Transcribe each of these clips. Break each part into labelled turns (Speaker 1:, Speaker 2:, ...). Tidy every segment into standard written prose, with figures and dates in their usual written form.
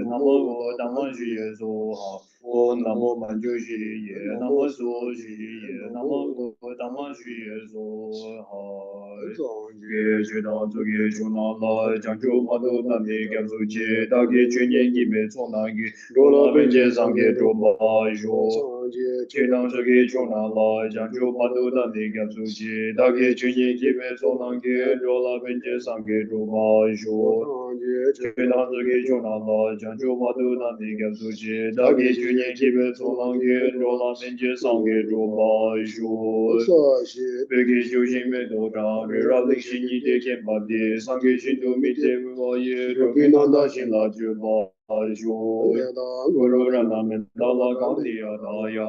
Speaker 1: Namo Dhamma Juye Soha, O Namo Manju Juye, Namo So Juye, Namo Dhamma Juye Soha, Ge Judan Zuge Juna La, Janju Madu Nami Gamsu Che, Dagi Chunye Gime Sonagi, Rola Benje Sange Droba Jo, Judan Zuge Juna La, Janju Madu Nami Gamsu Che, Dagi Chunye Gime Sonagi, Rola Benje Sange Droba Jo, Judan Zuge Juna La, Janju Madu Nami Gamsu Che, Dagi Chunye Gime Sonagi, Rola Benje Sange Droba Jo, Begi Jujin Medoda, Rally Shini de Kembadi, Sangi Shindu Mite Vaye, Robinanda Shinla Juba, Jo, Guru Rana Mendala Gandia Daya.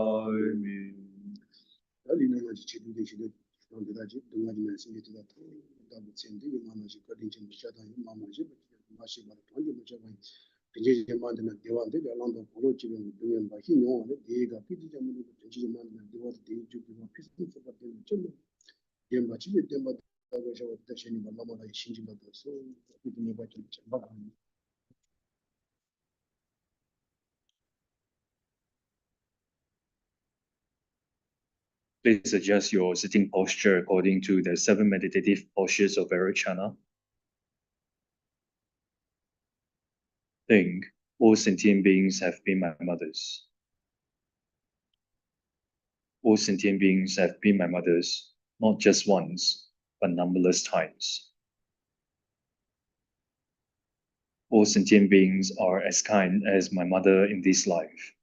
Speaker 1: Please adjust your sitting posture according to the 7 meditative postures of Vairocana. Think, all sentient beings have been my mothers. All sentient beings have been my mothers, not just once, but numberless times. All sentient beings are as kind as my mother in this life.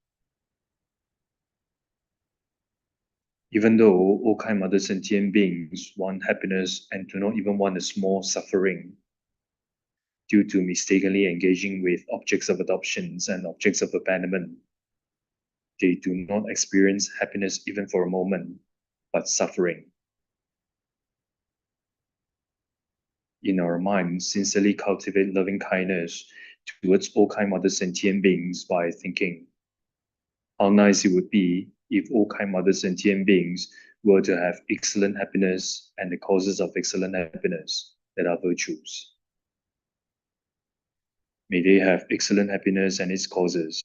Speaker 1: Even though all kind mother sentient beings want happiness and do not even want a small suffering, due to mistakenly engaging with objects of adoptions and objects of abandonment, they do not experience happiness even for a moment, but suffering. In our mind, sincerely cultivate loving kindness towards all kind mother sentient beings by thinking, how nice it would be if all kind mother sentient beings were to have excellent happiness and the causes of excellent happiness that are virtues. May they have excellent happiness and its causes.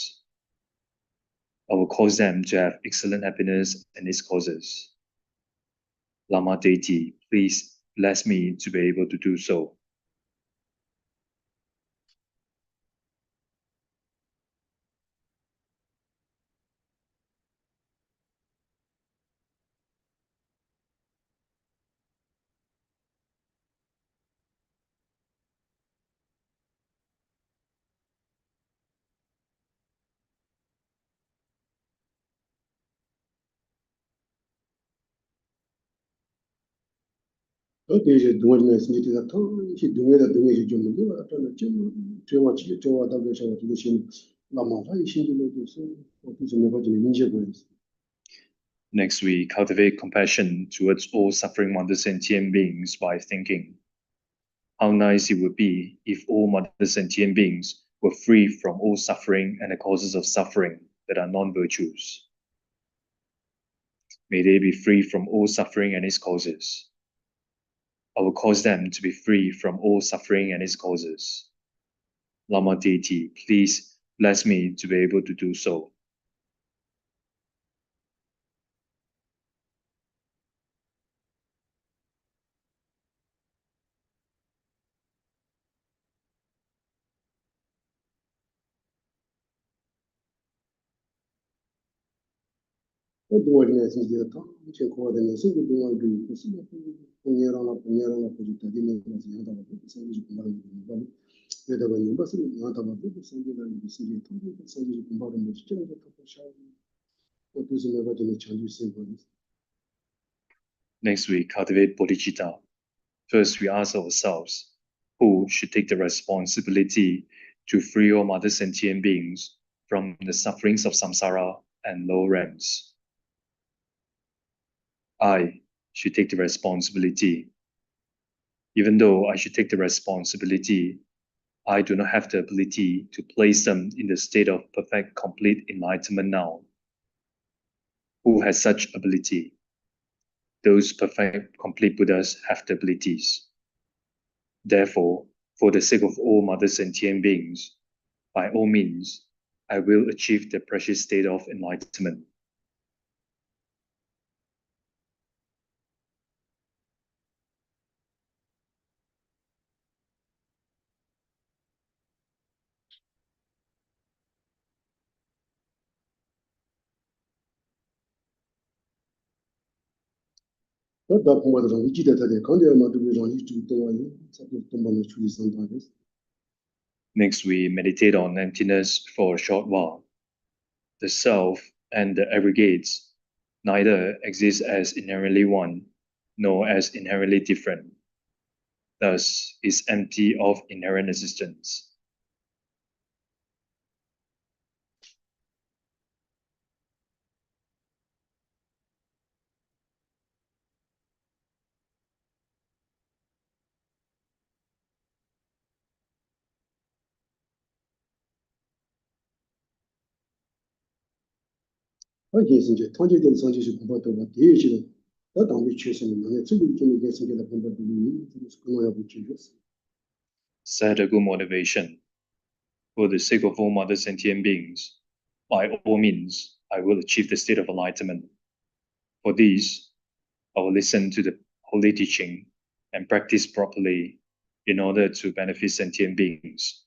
Speaker 1: I will cause them to have excellent happiness and its causes. Lama deity, please bless me to be able to do so. Next, we cultivate compassion towards all suffering mother sentient beings by thinking, how nice it would be if all mother sentient beings were free from all suffering and the causes of suffering that are non-virtues. May they be free from all suffering and its causes. I will cause them to be free from all suffering and its causes. Lama deity, please bless me to be able to do so. Next, we cultivate bodhicitta. First, we ask ourselves, who should take the responsibility to free all mother sentient beings from the sufferings of samsara and low realms? I should take the responsibility. Even though I should take the responsibility, I do not have the ability to place them in the state of perfect, complete enlightenment now. Who has such ability? Those perfect, complete Buddhas have the abilities. Therefore, for the sake of all mother sentient beings, by all means, I will achieve the precious state of enlightenment. Next, we meditate on emptiness for a short while. The self and the aggregates neither exist as inherently one, nor as inherently different. Thus, is empty of inherent existence. Set a good motivation. For the sake of all mother sentient beings, by all means, I will achieve the state of enlightenment. For this, I will listen to the holy teaching and practice properly in order to benefit sentient beings.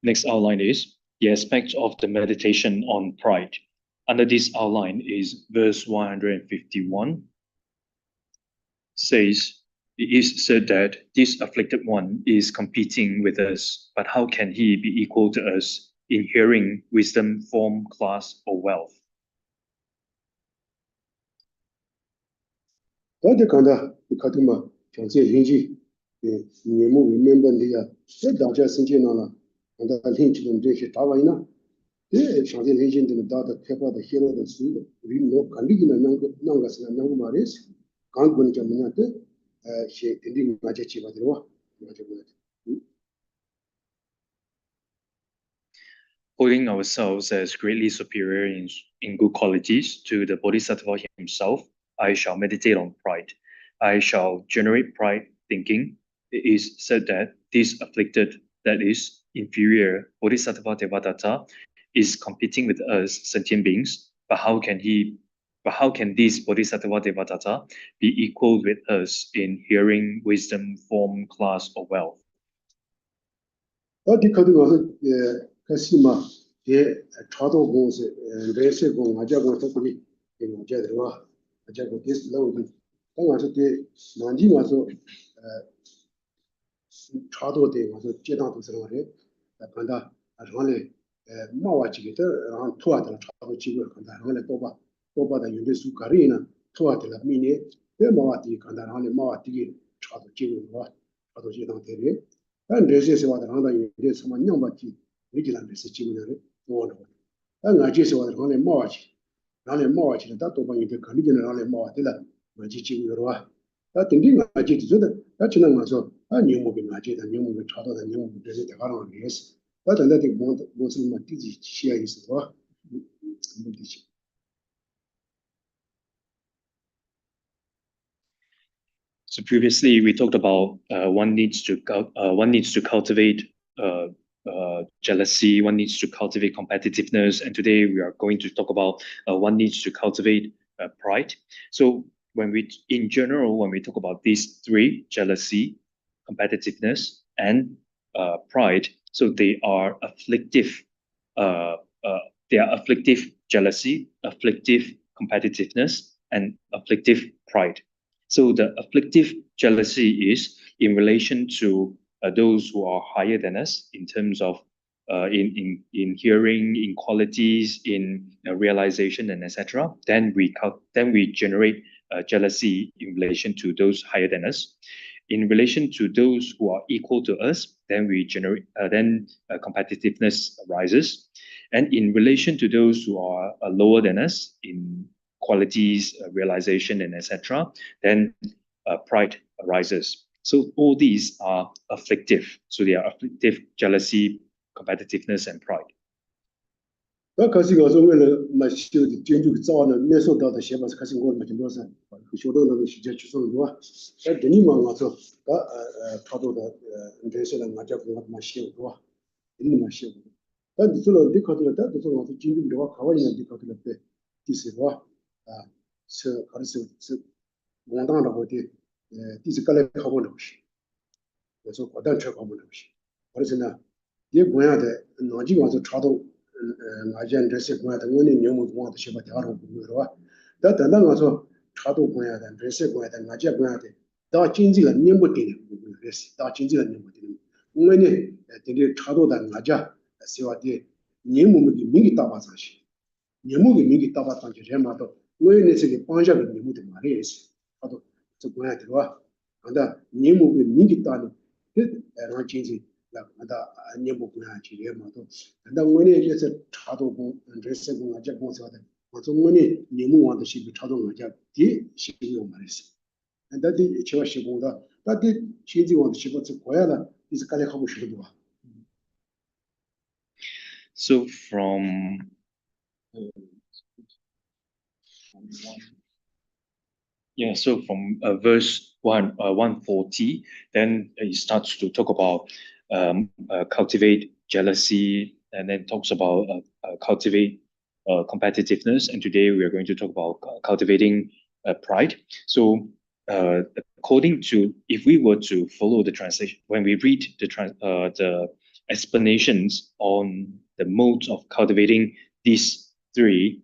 Speaker 1: Next outline is the aspects of the meditation on pride. Under this outline is verse 151. Says, it is said that this afflicted one is competing with us, but how can he be equal to us in hearing, wisdom, form, class, or wealth? Holding ourselves as greatly superior in good qualities to the Bodhisattva himself, I shall meditate on pride. I shall generate pride thinking. It is said that this afflicted, that is, inferior Bodhisattva Devadatta is competing with us sentient beings, but how can this Bodhisattva Devadatta be equal with us in hearing, wisdom, form, class, or wealth? So previously we talked about one needs to cultivate jealousy, one needs to cultivate competitiveness, and today we are going to talk about one needs to cultivate pride. So when we talk about these three, jealousy, competitiveness, and pride, so they are afflictive. They are afflictive jealousy, afflictive competitiveness, and afflictive pride. So the afflictive jealousy is in relation to those who are higher than us in terms of
Speaker 2: in hearing, in qualities, in realization, and etc. Then we generate jealousy in relation to those higher than us. In relation to those who are equal to us, then we generate competitiveness arises. And in relation to those who are lower than us in qualities, realization, and etc., then pride arises. So all these are afflictive. So they are afflictive: jealousy, competitiveness, and pride.
Speaker 3: 那可是我说为了嘛修的建筑造呢，没受到的些嘛，可是我们很多是修到那个时间去做是吧？在这里嘛，我说差不多的这些人我叫我嘛修是吧？你嘛修，但你做了你考到了，但是说我说建筑的话，考完人你考到了对，第四个是考的是文档的话的第四个来考不了是，我说过单车考不了是，或者是呢，也不样的，南京我说差到。我讲这些关的，我的牛木关的些把调动不够是吧？但等到我说差多关的，这些关的，我这关的，到经济了年不定的，这是到经济了年不定的。我们呢，这里差多的我这希望的年木的名给大把上去，年木的名给大把上去，人嘛都，我呢这个帮下的年木的嘛的也是，差多这关的是吧？完的年木的名给大的，让经济。 那年不关去的嘛都，但我呢也是差多工，这些工我这公司的，我说我呢年目往的是比差多我家的是有嘛的是，但的去我施工的，那的现在往的施工是过来了，你是干的好不是多啊
Speaker 2: ？So from yeah, so from verse 140, then it starts to talk about cultivate jealousy, and then talks about cultivate competitiveness. And today we are going to talk about cultivating pride. So according to, if we were to follow the translation, when we read the explanations on the modes of cultivating these three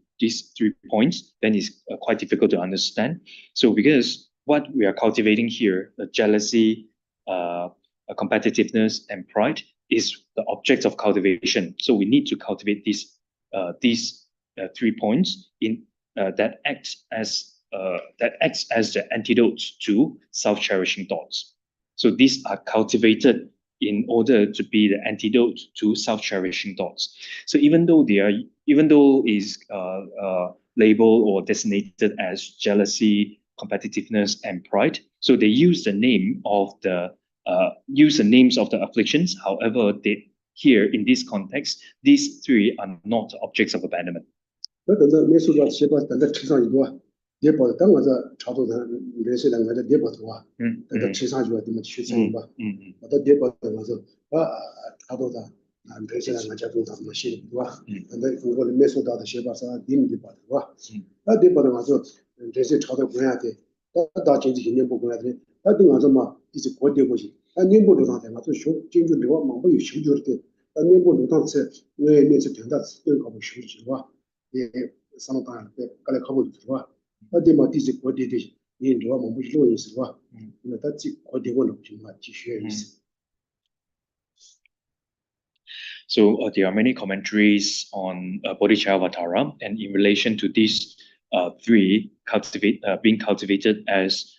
Speaker 2: points, then it's quite difficult to understand. So because what we are cultivating here, the jealousy, competitiveness, and pride, is the object of cultivation. So we need to cultivate these 3 points in that acts as the antidote to self-cherishing thoughts. So these are cultivated in order to be the antidote to self-cherishing thoughts. So even though is labeled or designated as jealousy, competitiveness, and pride, so they use the names of the afflictions. However, here in this context, these three are not objects of abandonment.
Speaker 3: 跌报的，但我这差不多认识的，我这跌报的话，在吃上去了，怎么去吃吧？我这跌报的我说差不多的，认识的我这工厂么写的对吧？那我的没收到的写吧是低米的报的吧？那跌报的我说认识差多关下的，到经济年不关的，那对我说嘛，一直过跌不行，那年不路上的我说修经济的话，忙不有修就是的，那年不路上是我那次听到是都搞不修是吧？也上了当然对，搞来考不是吧？ 那地方地是国地的，你知道我们不是意思是吧？那他这国地我弄情况继续意思。
Speaker 2: So there are many commentaries on Bodhisattva, and in relation to these three, being cultivated as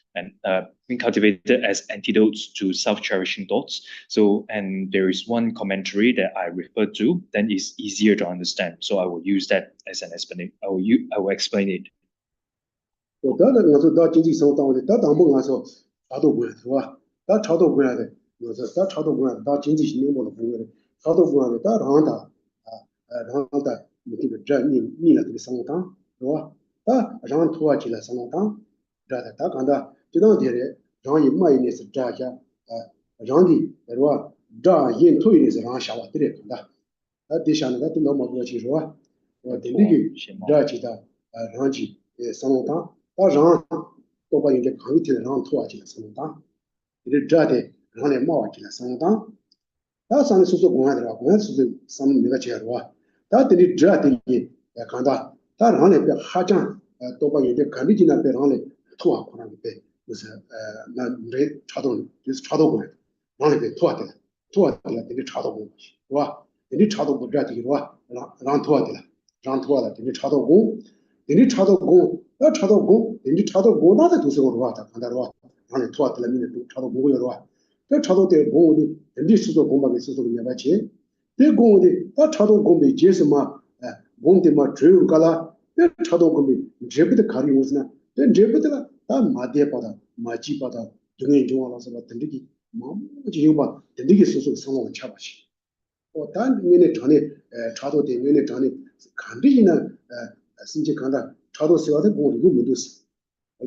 Speaker 2: antidotes to self-cherishing thoughts. So, and there is one commentary that I referred to, then it's easier to understand. So I will use that as an explanation. I will explain it.
Speaker 3: 我说到经济生活单位的，到当部我说差多关是吧？到差多关的，我说到差多关到经济性领导的部门的，差多关的到让他让他这个这你了这个生活当是吧？让拖起来生活当，这的他看到这当地的让一买的是这些让的是吧？这引退的是让下瓦的看到，第三呢他都那么过去是吧？我的那个这起的让起生活当。 到让都把人家抗议的让拖起来生活当，就是这的让来冒起来生活当，那上面说公安的话，公安说上面没得介入啊，他这里这的也看到，他让来别哈讲都把人家抗议的那别让来拖可能别就是那人查到就是查到公安，让来别拖的了，这里查到公安是吧？ 데니 차도 보자디로와 란토아들라 란토아라 데니 차도 공 데니 차도 공 차도 공 데니 차도 고나데 두서로 와다 간다로 안에 토아들라 미네 차도 고고로 와 차도 때 공이 데니 수도 공방에 수도 내가지 데 공이 차도 공에 제스마 공데마 주가라 차도 공이 제부터 가리 오스나 데 제부터가 다 마데바다 마지바다 등에 중앙에서 같은데 뭐지 이거 되게 소소 상황을 잡아시. 단 년에 전에 차도 되면에 전에 간디나 신지 간다 차도 세워도 고리고 못했어.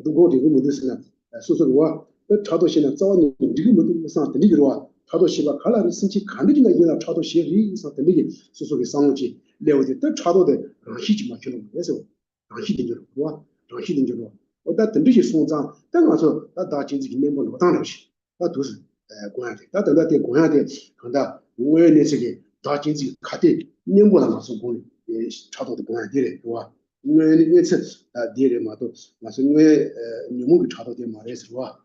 Speaker 3: 누구 되고 못했으나 소소와 차도 신은 자원이 이거 못해서 되게 와. 차도 시바 칼라리 신지 간디나 이나 차도 시리 있어 되게 소소의 상황이 레오데 또 차도데 희지 맞추는 그래서 희딩으로 와. 희딩으로 어다 되게 송장 땅가서 다 진지 내면 못 하는 것이. 도스 고야돼. 다들 고야돼. 간다. 오해는 세계 다 진지 가대 년보다 나서 보니 차도도 고야돼. 좋아. 오해는 예체 디레마도 나서 왜 너무 차도돼 말해서 와.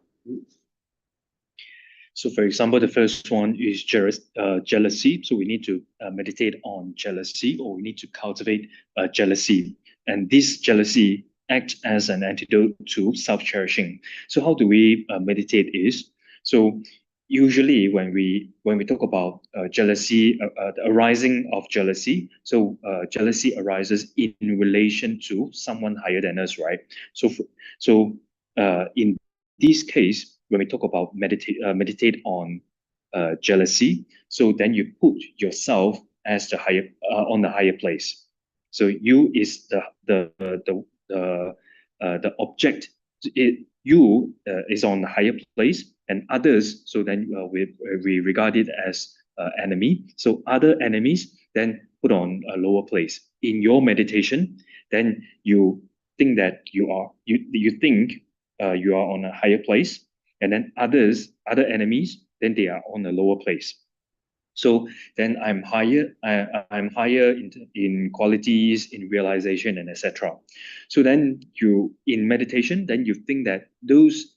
Speaker 2: So, for example, the first one is jealousy. So we need to meditate on jealousy, or we need to cultivate jealousy. And this jealousy acts as an antidote to self-cherishing. So how do we meditate is, so usually when we talk about jealousy, the arising of jealousy, so jealousy arises in relation to someone higher than us, right? So in this case, when we talk about meditate on jealousy, so then you put yourself as the higher on the higher place. So you is the object. You is on the higher place, and others. So then we regard it as enemy. So other enemies then put on a lower place. In your meditation, then you think that you think you are on a higher place, and then other enemies, then they are on a lower place. So then I'm higher in qualities, in realization, and etc. So then you in meditation, then you think that those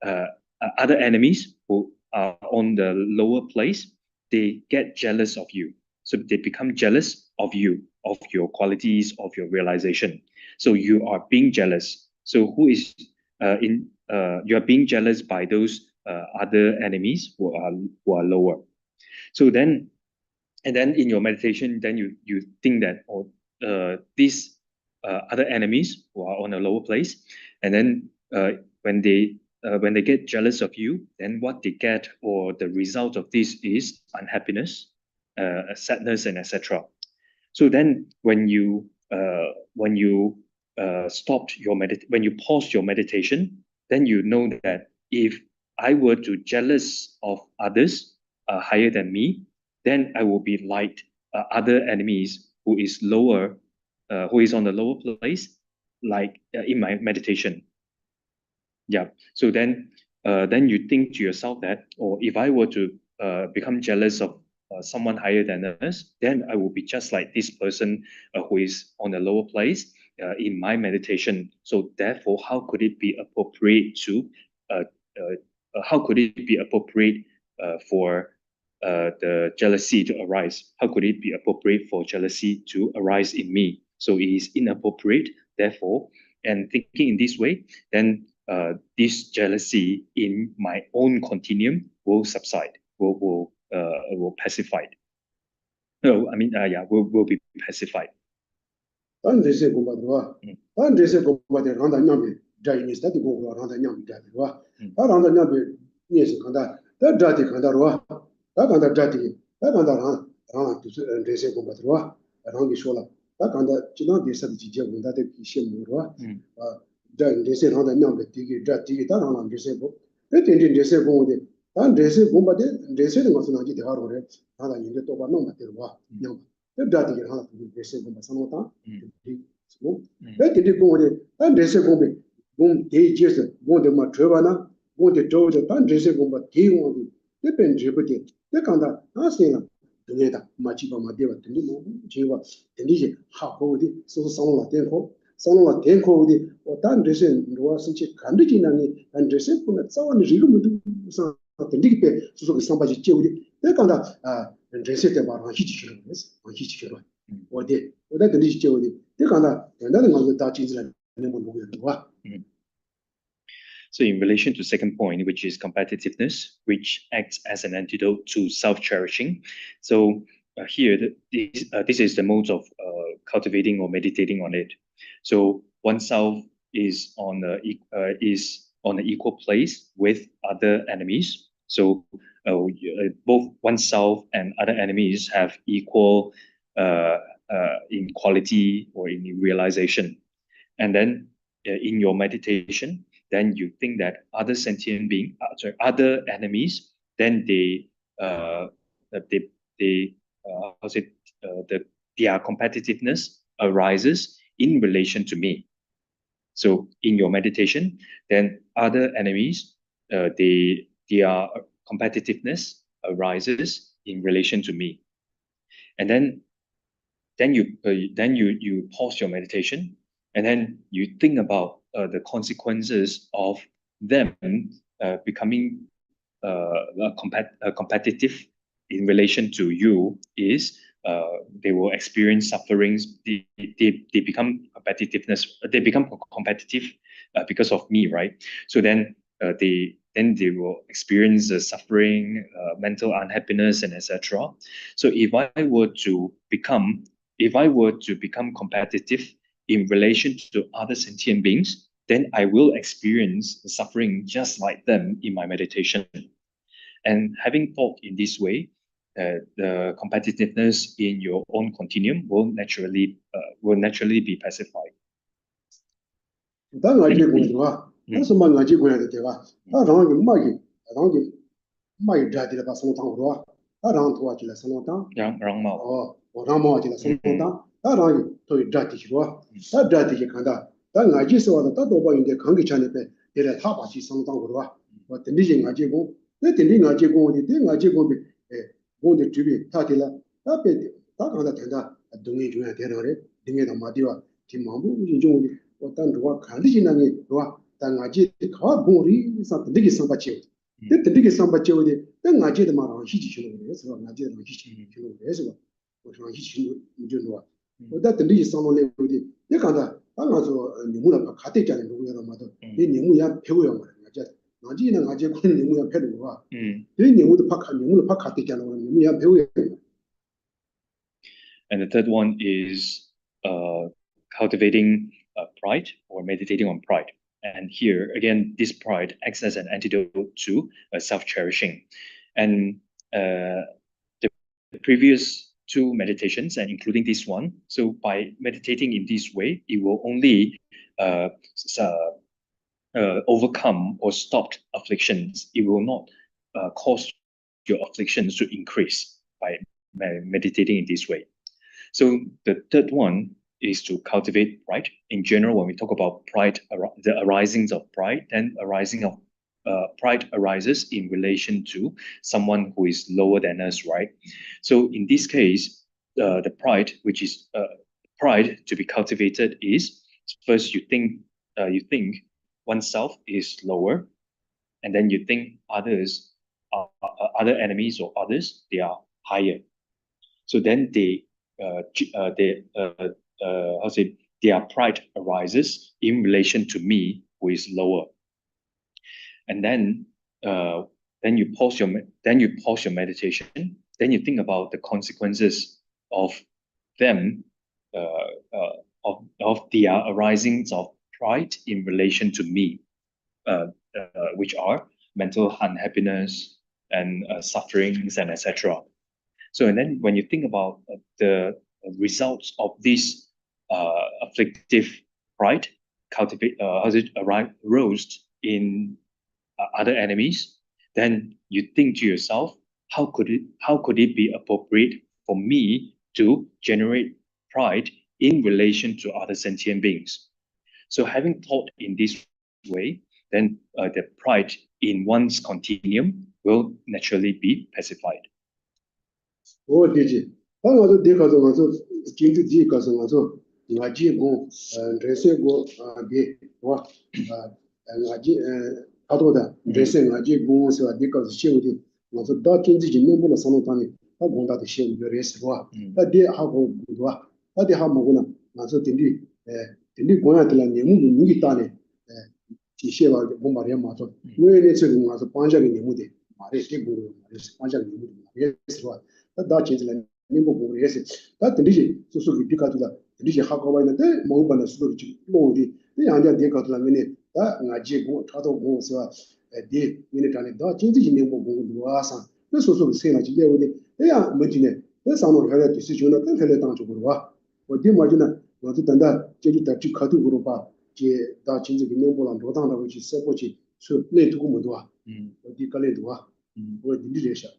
Speaker 2: other enemies who are on the lower place, they get jealous of you. So they become jealous of you, of your qualities, of your realization. So you are being jealous. So who is you are being jealous by those other enemies who are lower. So then, and then in your meditation, then you think that these other enemies who are on a lower place, and then when they get jealous of you, then what they get, or the result of this, is unhappiness, sadness, and etc. So then when you stopped your when you paused your meditation, then you know that if I were to jealous of others higher than me, then I will be like other enemies who is lower, who is on the lower place, like in my meditation. Yeah. So then you think to yourself that, or if I were to become jealous of someone higher than us, then I will be just like this person who is on the lower place in my meditation. So therefore, how could it be appropriate to for the jealousy to arise? How could it be appropriate for jealousy to arise in me? So it is inappropriate. Therefore, and thinking in this way, then this jealousy in my own continuum will subside, will pacify. No, I mean, will be pacified.
Speaker 3: 人生的把人一起去了，一起去了。我在等你接我的，这个呢，那我到今天那么多人哇。
Speaker 2: So in relation to second point, which is competitiveness, which acts as an antidote to self-cherishing. So here, this is the mode of cultivating or meditating on it. So oneself is on an equal place with other enemies. So both oneself and other enemies have equal in quality or in realization. And then in your meditation, then you think that other sentient being, other enemies, then their competitiveness arises in relation to me. So in your meditation, then other enemies, their competitiveness arises in relation to me, and then you pause your meditation, and then you think about the consequences of them becoming competitive in relation to you is they will experience sufferings. They become competitive because of me, right? So then they will experience suffering, mental unhappiness, and etc. So if I were to become competitive in relation to other sentient beings, then I will experience suffering just like them in my meditation. And having thought in this way, the competitiveness in your own continuum will naturally be pacified. And the third one is cultivating pride or meditating on pride. And here, again, this pride acts as an antidote to self-cherishing. And the previous two meditations, and including this one, so by meditating in this way, it will only overcome or stop afflictions. It will not cause your afflictions to increase by meditating in this way. So the third one is to cultivate pride. In general, when we talk about pride, the arisings of pride, then pride arises in relation to someone who is lower than us, right? So in this case, the pride, which is pride to be cultivated, is first you think oneself is lower, and then you think others are other enemies or others, they are higher. So then their pride arises in relation to me, who is lower. And then you pause your meditation. Then you think about the consequences of them of the arisings of pride in relation to me, which are mental unhappiness and sufferings and etc. So, and then when you think about the results of this afflictive pride, arose in other enemies, then you think to yourself, how could it be appropriate for me to generate pride in relation to other sentient beings? So, having thought in this way, then the pride in one's continuum will naturally be pacified.
Speaker 3: Oh, did you? Also, they got also into the cousin also. Naji go dressing go be what Naji Adoda dressing Naji go so because she would also dark in the number of some time 다 공다도 시험 요래스와 다디 하고 부도와 다디 하고는 나서 딘디 딘디 고야들라 내무도 누기 따네 지시와 뭐 말이야 맞아 왜 지금 가서 반장이 내무데 말에 되고 반장이 내무데 말이야 다 진짜 내무 보고래서 다 딘디 소소기 비카도다 딘디 하고 있는데 뭐 받는 수도 지 뭐디 양자 대가도라 미네 다 나지 고 타도 고서 디 미네 간에 다 진짜 내무 보고 와서 그 소소 생각이 되는데 야 뭐지네 그 상으로 해야 디시전을 그 해야 당적으로 와 어디 맞으나 어디 단다 제주 답지 카드 그로 봐 다 진짜 내무랑 도당하고 지 세고지 수 내두고 못 와. 어디 갈래도 와. 어디 디레샤.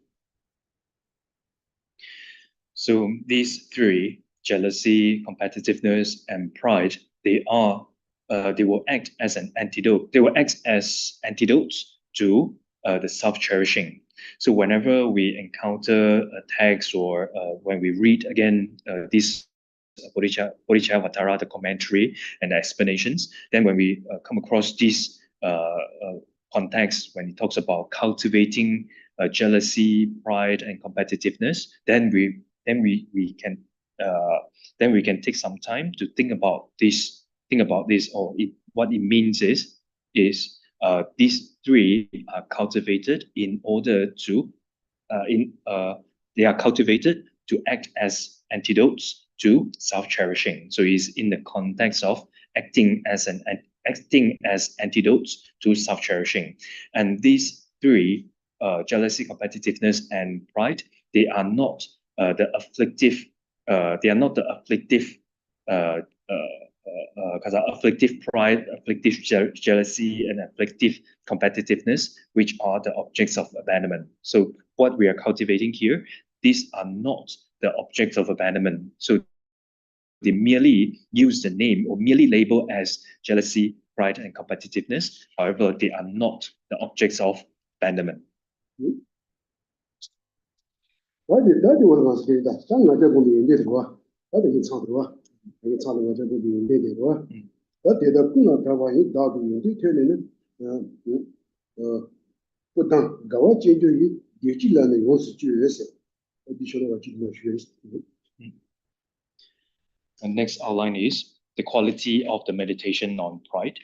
Speaker 2: So these three, jealousy, competitiveness, and pride, they will act as an antidote. They will act as antidotes to the self-cherishing. So whenever we encounter attacks or when we read again this Bodhisattva, the commentary and the explanations, then when we come across this context, when it talks about cultivating jealousy, pride, and competitiveness, then we can take some time to think about this. Or what it means is these three are cultivated in order to they are cultivated to act as antidotes to self-cherishing. So it's in the context of acting as antidotes to self-cherishing. And these three, jealousy, competitiveness, and pride, they are not the afflictive. They are not the afflictive. Afflictive pride, afflictive jealousy, and afflictive competitiveness, which are the objects of abandonment. So what we are cultivating here, these are not the objects of abandonment. So they merely use the name or merely label as jealousy, pride, and competitiveness. However, they are not the objects of abandonment. And next outline is the quality of the meditation on pride.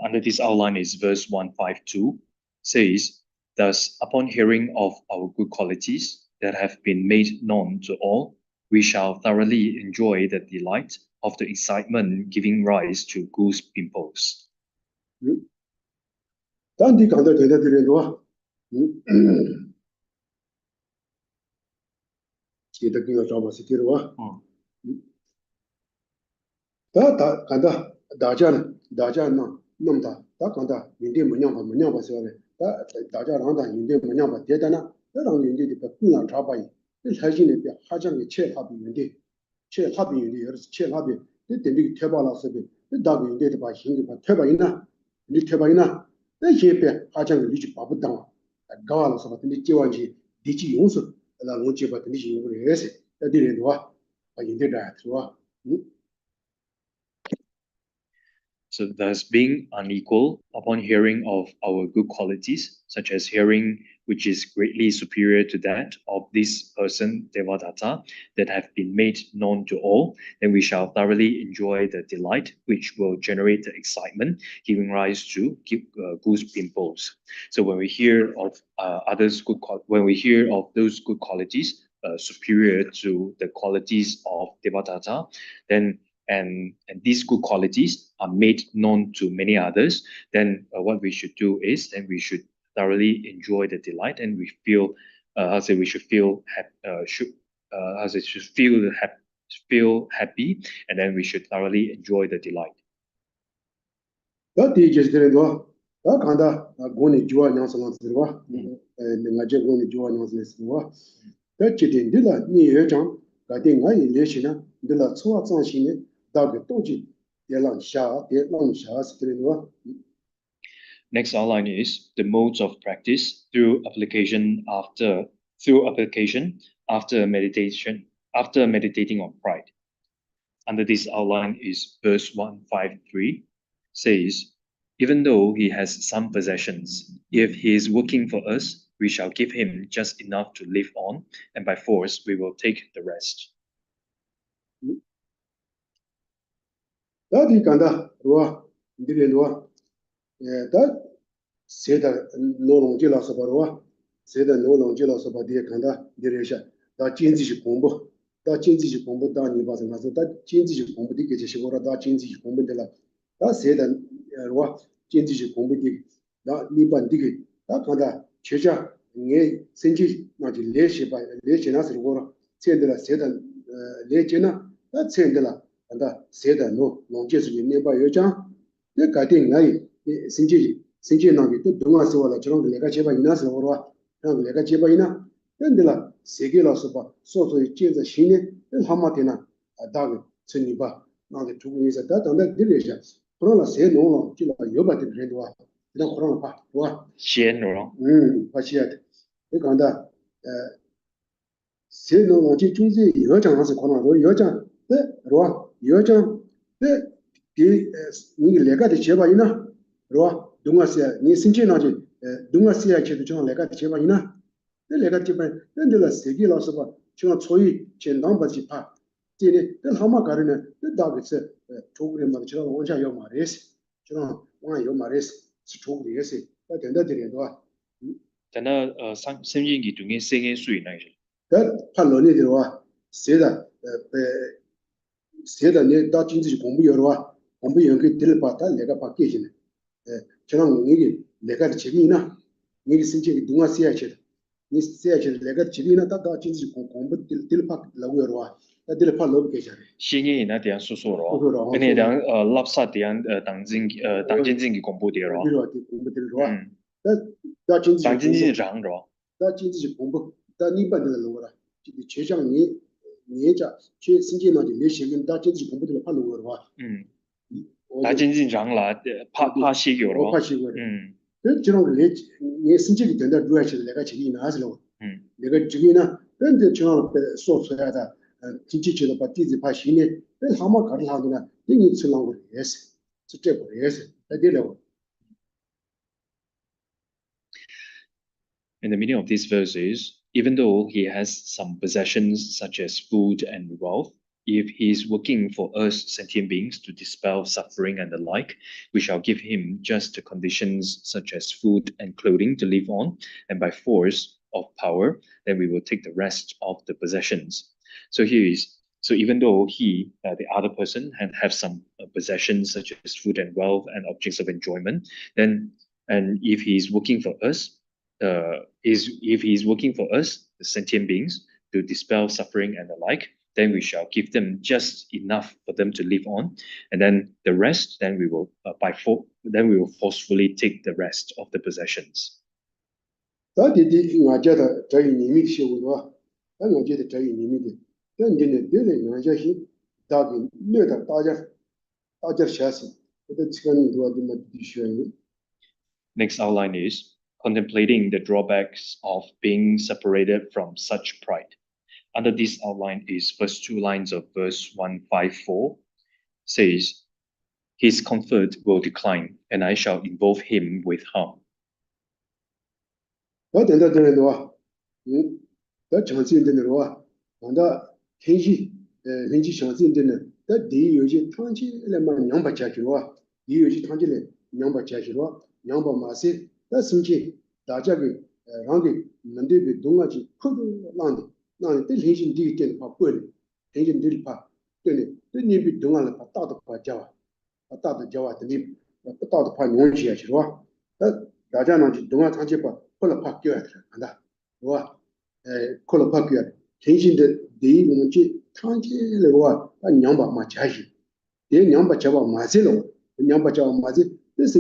Speaker 2: Under this outline is verse 152, says, thus, upon hearing of our good qualities that have been made known to all, we shall thoroughly enjoy the delight of the excitement giving rise to goose pimples. So thus being unequal upon hearing of our good qualities, such as hearing which is greatly superior to that of this person, Devadatta, that have been made known to all, then we shall thoroughly enjoy the delight which will generate the excitement, giving rise to goose pimples. So when we hear of those good qualities superior to the qualities of Devadatta, then and these good qualities are made known to many others, then what we should do is then we should thoroughly enjoy the delight, and we feel feel happy, and then we should thoroughly enjoy the delight. Next outline is the modes of practice through application after meditating on pride. Under this outline is verse 153, says, even though he has some possessions, if he is working for us, we shall give him just enough to live on, and by force we will take the rest.
Speaker 3: 다디 간다 로아 인디레 로아 다 세다 노롱지라서 바로와 세다 노롱지라서 바디에 간다 디레샤 다 진지지 공부 다 진지지 공부 다 니바서 나서 다 진지지 공부 디게 제시고라 다 진지지 공부들라 다 세다 로아 진지지 공부디 다 니반 디게 다 간다 최자 네 생지 나지 레시바 레시나서 고라 세들라 세다 레제나 다 세들라 간다 세다 노롱지스 니바 요장 내 가딩 나이 생지 나게 또 동아서 와라 저런 내가 제바 이나서 오라 랑 내가 제바 이나 근데라 세계라서 봐 소소의 제자 신이 한마디나 다게 천이바 나게 두고에서 다 단다 들으셔 그러나 세 노노 지나 여바들 그래도 그냥 그러나 와
Speaker 2: 시엔으로.
Speaker 3: 봐셔야 돼 그러니까 세 노노 지 중지 여장하서 그러나 여장 네 로아 여장 네 이 내가 제바 이나 로아 동아시아 니 신진나지 동아시아 제도 좀 내가 제바 이나 내가 제바 근데라 세계라서 봐 저 초이 전담받지 파 이제 그 하마 가르네 다그서 프로그램만 저 원자 요 말이스 저 원자 요 말이스 프로그램에서 다 된다 드려도
Speaker 2: Tana 생긴기 중에 세계 수이 나이죠.
Speaker 3: 그 팔로니 들어와 세다 세다 내다 진지 공부 열어와 공부 연기 들 봤다 내가 받게 지네 저랑 이게 내가 집이나 이게 신체 동아시아 체 이 세아체 내가 집이나 다 진지 공부 들 라고 열어와 들 팔로 계셔
Speaker 2: 신이 나 대한 소소로. 근데 당 랍사 대한 당진진기 공부되로.
Speaker 3: 공부 들어와 다 진지
Speaker 2: 당진진장로.
Speaker 3: 다 진지 공부 다 니반들 로라 최장이 니자 최 신진나지 내시긴 다 진지 공부들 팔로 열어와
Speaker 2: 당진진장라 파시교로. 그
Speaker 3: 저런 내 신체가 된다 루아치 내가 지기 나서로 내가 지기나 근데 저런 소소야다 진지치도 받지지 파시네 그 하마 가를 하거나 띵이 슬라고 예스 진짜 예스 다들어.
Speaker 2: And the meaning of these verses, even though he has some possessions such as food and wealth, if he is working for us sentient beings to dispel suffering and the like, we shall give him just the conditions such as food and clothing to live on, and by force of power, then we will take the rest of the possessions. So even though he, the other person, have some possessions such as food and wealth and objects of enjoyment, and if he is working for us, if he is working for us, the sentient beings, to dispel suffering and the like, then we shall give them just enough for them to live on, and then the rest, then we will forcefully take the rest of the possessions. Next outline is contemplating the drawbacks of being separated from such pride. Under this outline is first two lines of verse 154, says, his comfort will decline, and I shall involve him with harm.
Speaker 3: 나는 때 해진 뒤에 때는 바쁘네. 해진 뒤에 바 때네. 때니 동안을 바다도 바자와. 바다도 자와더니 바다도 바 용지야 지와. 다자는 동안 단체 바 콜라 바뀌어야 돼. 안다. 와. 콜라 바뀌어야 돼. 해진데 대이 문지 단체를 와. 냥바 마자지. 대 냥바 자와 마세로. 냥바 자와 마세. 그래서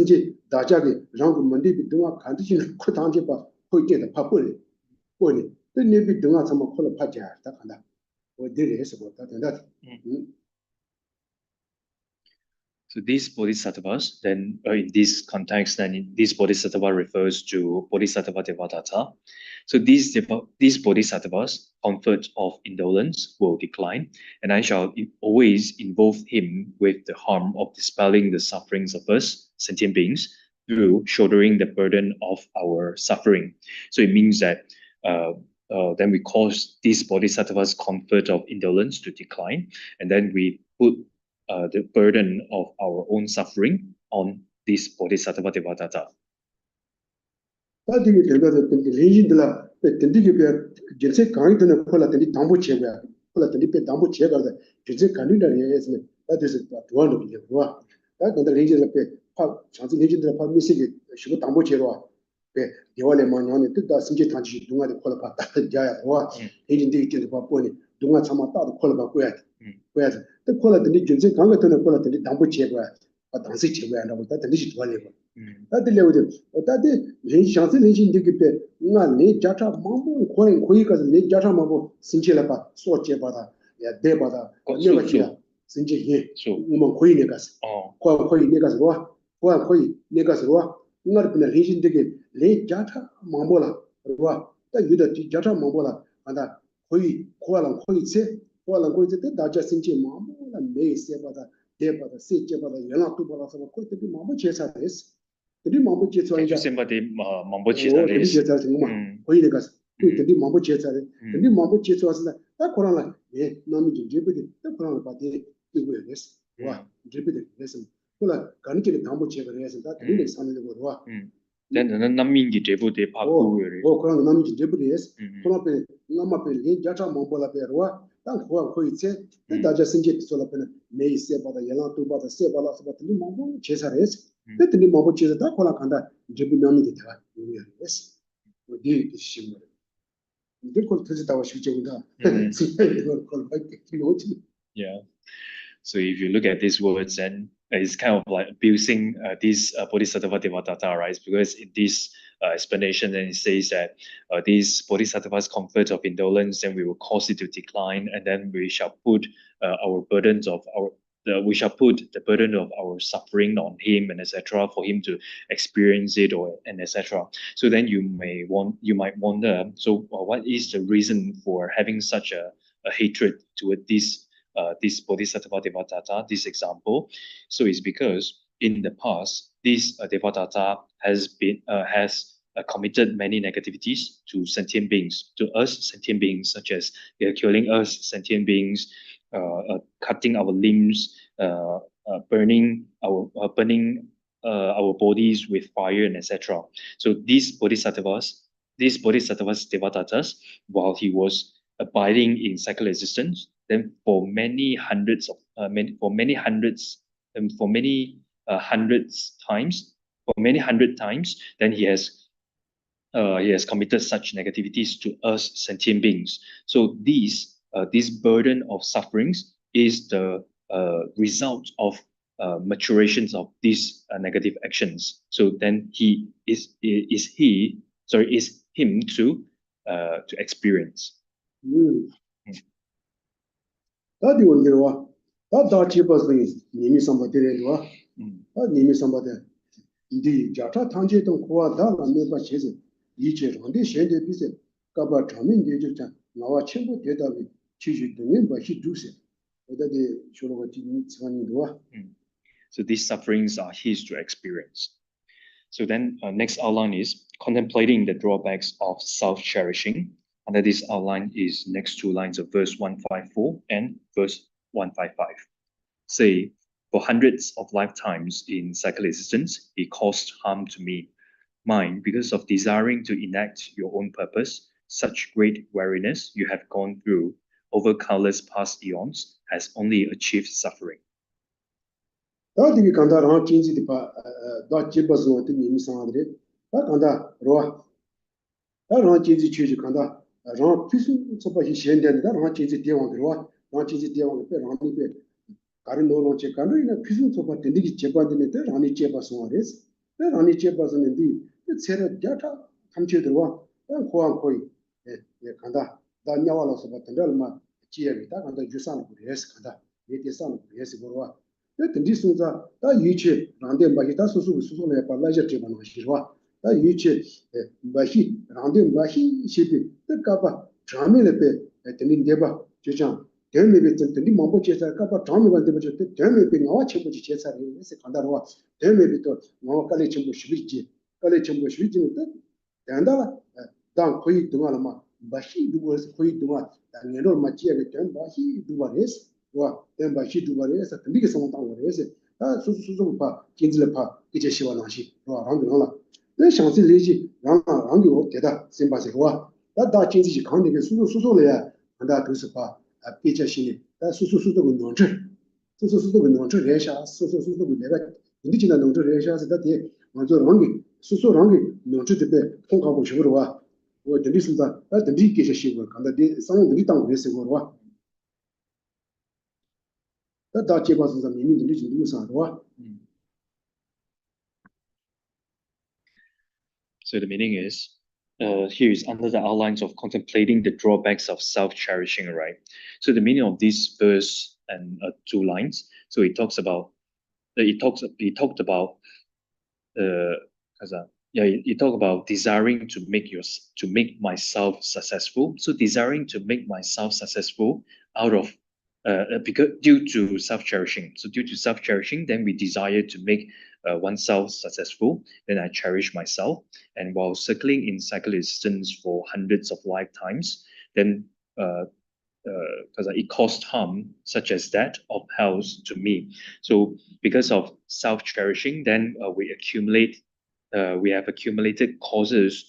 Speaker 3: 다자게 랑고 문디 동안 간지는 코 단체 바 거기에 바쁘네. 보니 So
Speaker 2: these bodhisattvas, then in this context, then this bodhisattva refers to Bodhisattva Devadatta. So these bodhisattvas, comfort of indolence will decline, and I shall always involve him with the harm of dispelling the sufferings of us, sentient beings, through shouldering the burden of our suffering. So it means that then we cause these bodhisattvas' comfort of indolence to decline, and then we put the burden of our own suffering on this bodhisattva devadatta.
Speaker 3: That level, that Shanti Nation Digipe, Nali Jata Mambo, Koi, Ni Jata Mambo, Sinchilapa, Sochebada, Debada, Nevakia, Sinji, Umo Koi Negas, Koi Negas Roa, Koi Negas Roa, not been a region digit, late Jata Mambola, Roa, that you the Jata Mambola, and that Koi, Kuala Koi say, Kuala Koi, that just Sinchi Mambo, and May Sebada, Debada, Sechebada, Yana Tubala, Koi to be Mambo Chesa is. Jadi mampu cecah aja.
Speaker 2: Mampu cecah
Speaker 3: Jadi cecah semua. Koi dekat. Jadi mampu cecah. Jadi mampu cecah asal. Tak kurang lah. Nami jadi beri. Tak kurang lah pada ibu les. Wah, jadi beri les. Kalau kan kita mampu cecah les. Tak jadi sana le wah.
Speaker 2: Dan nami jadi beri paku.
Speaker 3: Kurang nami jadi beri les. Kalau pe nama pe le jatuh mampu lah pe wah. Tak kurang koi cecah. Tak ada senjata soal pe. Mei sebab yang tu pada sebab lah sebab ini mampu cecah les. That the Mambo Chesa Takolakanda, Jibinami, yes, we did this shimmer. We did call visit our future with her.
Speaker 2: Yeah. So if you look at these words, then it's kind of like abusing this Bodhisattva Devadatta, right? Because in this explanation, then it says that these Bodhisattvas' comfort of indolence, then we will cause it to decline, and then we shall put our burdens of our we shall put the burden of our suffering on him, and etc. for him to experience it, and etc. So then you might wonder. So what is the reason for having such a hatred toward this Bodhisattva Devadatta? This example. So it's because in the past this Devadatta has committed many negativities to sentient beings, to us sentient beings, such as killing us sentient beings, cutting our limbs, burning our bodies with fire, and etc. So these bodhisattvas Devadattas, while he was abiding in cycle existence, then for many hundreds times, then he has committed such negativities to us sentient beings. So this burden of sufferings is the result of maturations of these negative actions. So then is him to experience.
Speaker 3: That you will do. That cheapest is Nimi somebody. Nimi somebody. The Jata Tanje don't go out and never chase it. Each on this shade visit. Kaba Tamin Digital. Now a chimbo data with Chichi doing, but he does it. Whether they should have what
Speaker 2: So these sufferings are his to experience. So then next outline is contemplating the drawbacks of self-cherishing. Under this outline is next two lines of verse 154 and verse 155. Say, for hundreds of lifetimes in cycle existence, he caused harm to me, mine, because of desiring to enact your own purpose. Such great weariness you have gone through over countless past eons has only achieved suffering.
Speaker 3: That we can that change the that cheapest one to Nimi Sandre. That can that roa. That change the church can that. Ron Pisu so by his send that change the deal on the roa. Not change the deal on the Rani bed. Karin no check and in a Pisu so by the Niki Chepan in the Rani Chepas on this. The Rani Chepas on indeed. It's a data come to the one. Then Kuan Koi. Kanda. That Yawalas about the Delma. Chiavita and the Jusan yes, Kanda. It is some yes, Goroa. That this was that Yuchi, Random Bahita Susu, a larger Tiban Shirwa. That Yuchi, Bashi, Random Bashi, Shipping, the Kappa, Tramilepe, at the Nindeba, Jujam, maybe the Mambo Chesa, Kappa, Tommy, when they were maybe no Chibuchi Chesa, Kandarwa, maybe to no Kalichimbo Shviji, Kalichimbo Shviji, and down Kui Dumalama, Bashi was Kui Duma, and Yellow Machia return, Bashi Duvares, or then Bashi Duvares, at the biggest amount of Vares, Suzupa, Kinzlepa, Icheshivanashi, or Rangola. Then Shansi Liji, Rango, Teda, Simbasiwa, that Dachin counting is Suzulia, and that was a picture she that Susu with Noncher. Susu with Noncher Resha, Susu with Never, indigenous Noncher Resha, that day, Manzo Rangi, Susu Rangi, Noncher the bed, Tonka Shurua, or the listen that the Diki she work, and the day some of the little race were. That Dachi was the meaning the religion use on what.
Speaker 2: So the meaning is, here is under the outlines of contemplating the drawbacks of self-cherishing, right? So the meaning of this verse and 2 lines. So it talks about, it talked about desiring to make myself successful. So desiring to make myself successful out of because due to self-cherishing. So due to self-cherishing, then we desire to make oneself successful. Then I cherish myself. And while circling in cycle existence for hundreds of lifetimes, then because it caused harm such as that of health to me. So because of self-cherishing, then we have accumulated causes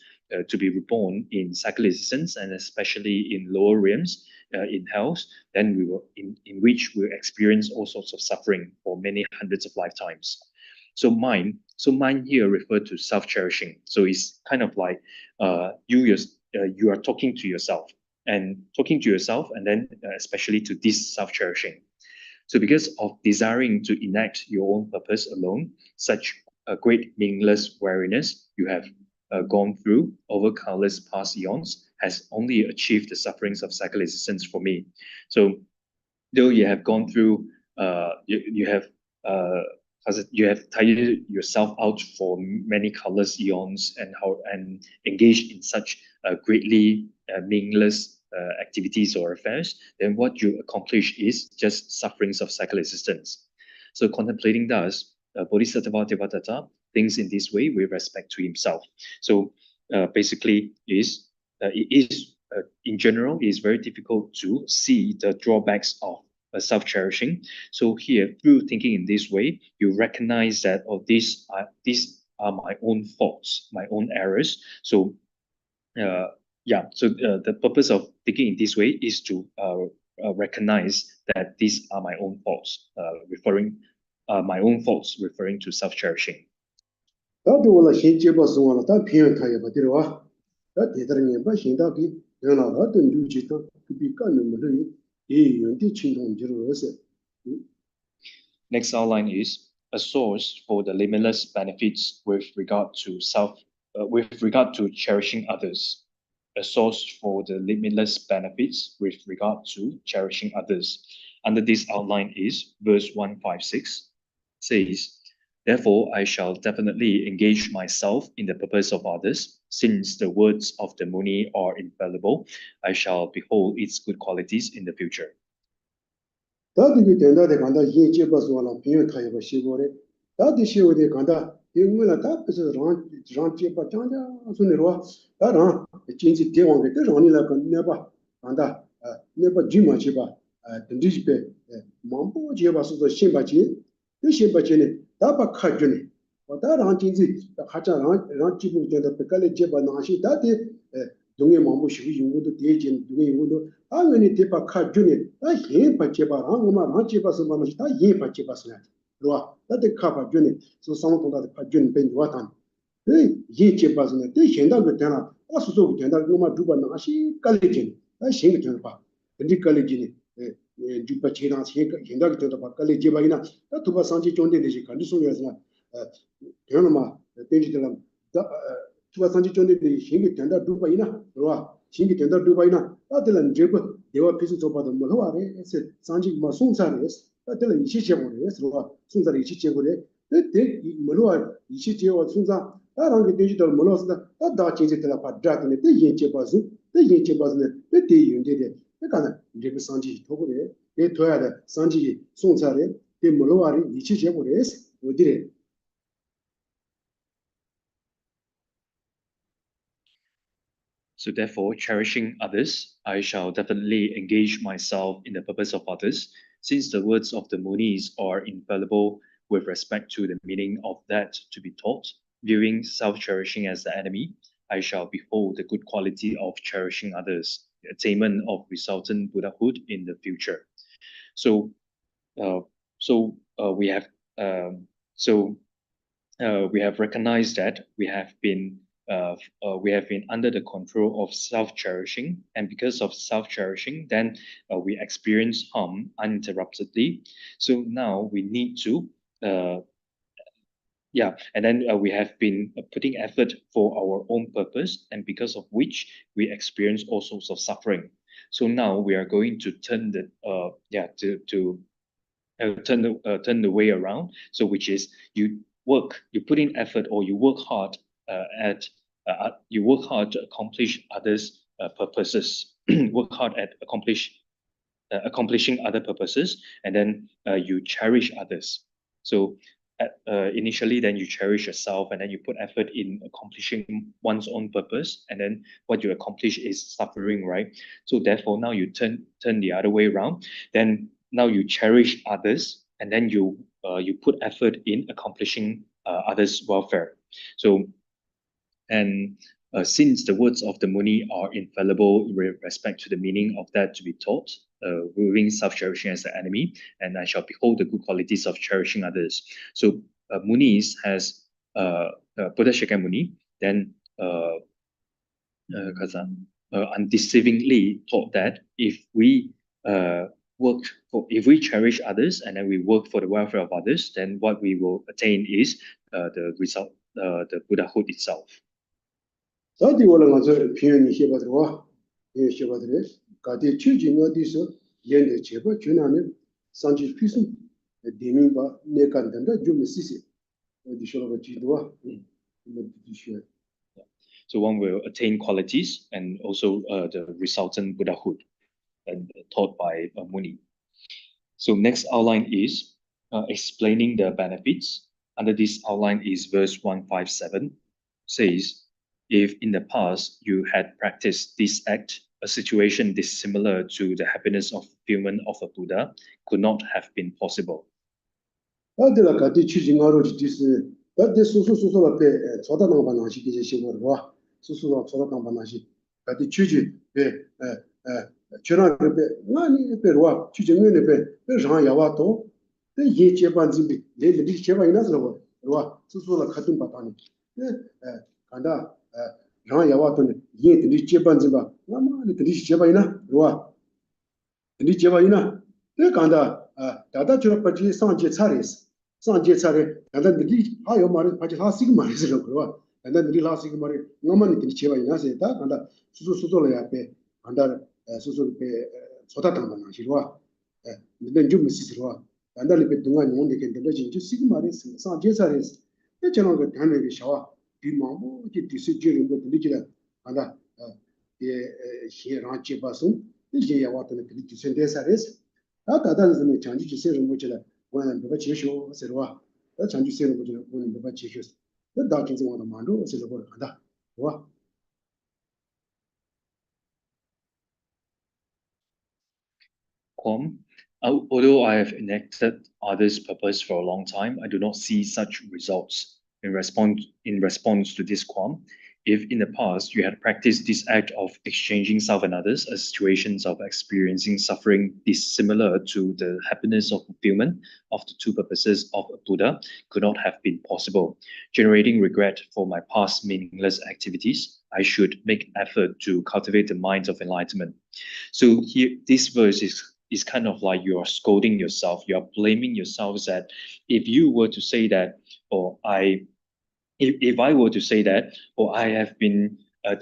Speaker 2: to be reborn in cycle existence, and especially in lower realms in health, then we will in which we experience all sorts of suffering for many hundreds of lifetimes. So mind here referred to self-cherishing. So it's kind of like you are talking to yourself, and then especially to this self-cherishing. So because of desiring to enact your own purpose alone, such a great meaningless weariness you have gone through over countless past eons has only achieved the sufferings of cycle existence for me. So though you have gone through, you have tired yourself out for many countless eons and engaged in such greatly meaningless activities or affairs, then what you accomplish is just sufferings of cycle existence. So contemplating thus, Bodhisattva Devadatta thinks in this way with respect to himself. So basically, in general, it is very difficult to see the drawbacks of self-cherishing. So here, through thinking in this way, you recognize that these are my own faults, my own errors. So the purpose of thinking in this way is to recognize that these are my own faults, referring to self-cherishing. Next outline is a source for the limitless benefits with regard to cherishing others. A source for the limitless benefits with regard to cherishing others. Under this outline is verse 156 says, therefore, I shall definitely engage myself in the purpose of others. Since the words of the Muni are infallible, I shall behold its good qualities in the future.
Speaker 3: 동해 마무시 용도도 대진 동해 용도 당연히 대파 카준이 다 예파 제바랑 엄마랑 제바서 만나서 다 예파 제바서야 그러와 나한테 카파준이 소 상통다 파준 벤와탄 예 제바서네 대 현다고 되나 아수도 된다 엄마 두번 나시 깔리진 나 신경 좀 봐. 근데 깔리진이 주파 제랑 현다고 되다 봐 깔리 제바이나 다 두바 상지 존데 되지 간주소에서 되는마 벤지들랑 tuba sanji chonde de shingi tenda duba ina roa shingi tenda duba ina adela jeba dewa pisu soba de molwa re se sanji ma sungsa re adela ichi chego re roa sungsa re ichi chego re de molwa ichi chego sungsa arang digital molwa da da chinji tela pa drat ne de yin cheba zu de yin cheba ne de yunde de 그러니까 이제 그 상지 도구래 내 둬야 돼 상지 송차래 내 물로와리 이치 제보래 어디래.
Speaker 2: So therefore, cherishing others, I shall definitely engage myself in the purpose of others, since the words of the Munis are infallible with respect to the meaning of that to be taught. Viewing self-cherishing as the enemy, I shall behold the good quality of cherishing others, the attainment of resultant Buddhahood in the future. So, uh, we have we have recognized that we have been under the control of self-cherishing, and because of self-cherishing, then we experience harm uninterruptedly. So now we need to and then we have been putting effort for our own purpose, and because of which we experience all sorts of suffering. So now we are going to turn the turn the way around. So which is you put in effort, or you work hard to accomplish others' purposes. Work hard at accomplishing other purposes, and then you cherish others. So initially, then you cherish yourself, and then you put effort in accomplishing one's own purpose, and then what you accomplish is suffering, right? So therefore, now you turn the other way around. Then now you cherish others, and then you put effort in accomplishing others' welfare. So, and since the words of the Muni are infallible with respect to the meaning of that to be taught, viewing self-cherishing as the enemy, and I shall behold the good qualities of cherishing others. So Munis has Buddha Shakyamuni then undeceivingly taught that if we cherish others, and then we work for the welfare of others, then what we will attain is the result, the Buddhahood itself.
Speaker 3: 어디 올라가서 표현이 해봐도 해봐도 가디 취지는 어디서 연대 제법 준하는 상지 필수 대민과 내간단다 좀 시시 어디 쇼로 지도와
Speaker 2: So one will attain qualities and also the resultant Buddhahood, and taught by Muni. So next outline is explaining the benefits. Under this outline is verse 157, says, if in the past you had practiced this act, a situation dissimilar to the happiness of fulfillment of a Buddha could not have been possible.
Speaker 3: 어디라 가디 취지가로 지스 어디 소소소소 앞에 초다당 반하시 계제 시고로 소소소 초다당 반하시 가디 취지 에 전화를 나니 배로와 취지면에 배 야와도 예 제반지 내리 제반이나서 와 소소라 같은 바탕이 간다 야와도 예 들이 제반지 봐 나마니 들이 제반이나 와 들이 제반이나 간다 다다 저렇게 상제 차례스 상제 차례 간다 들이 하요 말이 바지 하시기 말이서 그러와 간다 들이 하시기 말이 너만 들이 제반이나서 다 간다 소소소소를 앞에 간다 소소를 소다당만 하시와 근데 좀 쓰시와 간다리 배 동안 용데 견데 진짜 시기 말이서 상제 차례스 저런 거 단내게 샤와 비마모 이제 디스지는 거 들리지라 간다 시랑 제바서 이제 야와도 들이 디센데사레스 다다는 장지 지세를 뭐지라 원하는 거 제쇼 세로와 장지 세로 뭐지라 원하는 거 제쇼 다 진짜 원하는 만도 세로 간다 와
Speaker 2: Although I have enacted others' purpose for a long time, I do not see such results. In response to this qualm, if in the past you had practiced this act of exchanging self and others as situations of experiencing suffering dissimilar to the happiness of fulfillment of the two purposes of a Buddha could not have been possible, generating regret for my past meaningless activities, I should make effort to cultivate the minds of enlightenment. So here, this verse is kind of like you are scolding yourself, you are blaming yourself that if you were to say that, or if I were to say that, or I have been I have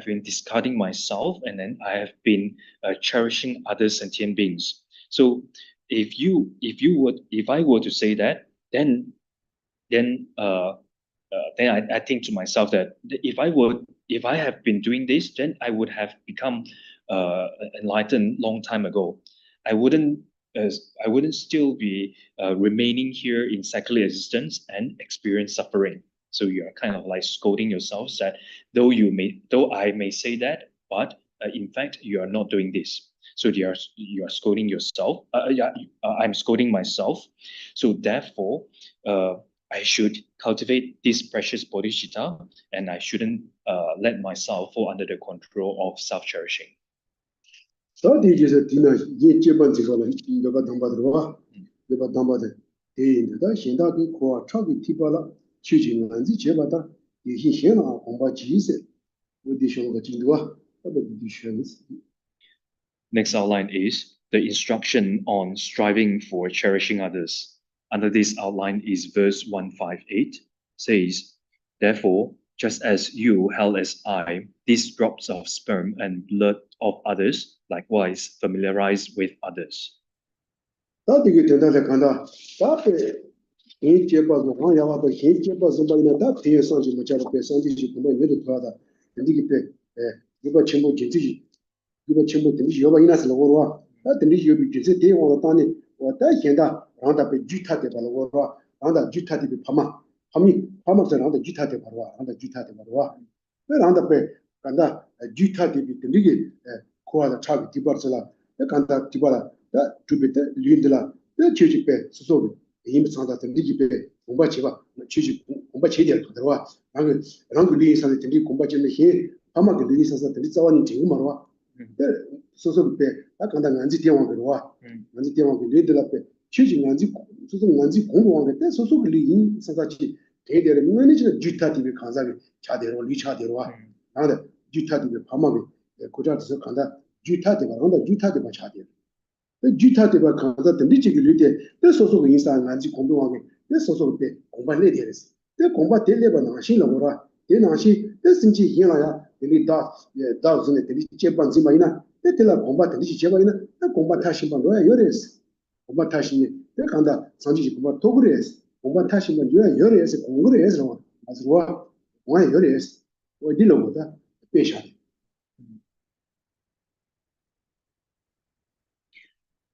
Speaker 2: been discarding myself, and then I have been cherishing other sentient beings. So if I were to say that, then I think to myself that if I have been doing this, then I would have become enlightened long time ago, I wouldn't still be remaining here in secular existence and experience suffering. So you are kind of like scolding yourself that though I may say that, but in fact you are not doing this. So you are scolding yourself. I'm scolding myself. So therefore, I should cultivate this precious bodhicitta, and I shouldn't let myself fall under the control of self-cherishing. Next outline is the instruction on striving for cherishing others. Under this outline is verse 158, says, therefore, just as you held as I these drops of sperm and blood of others, likewise familiarize with others.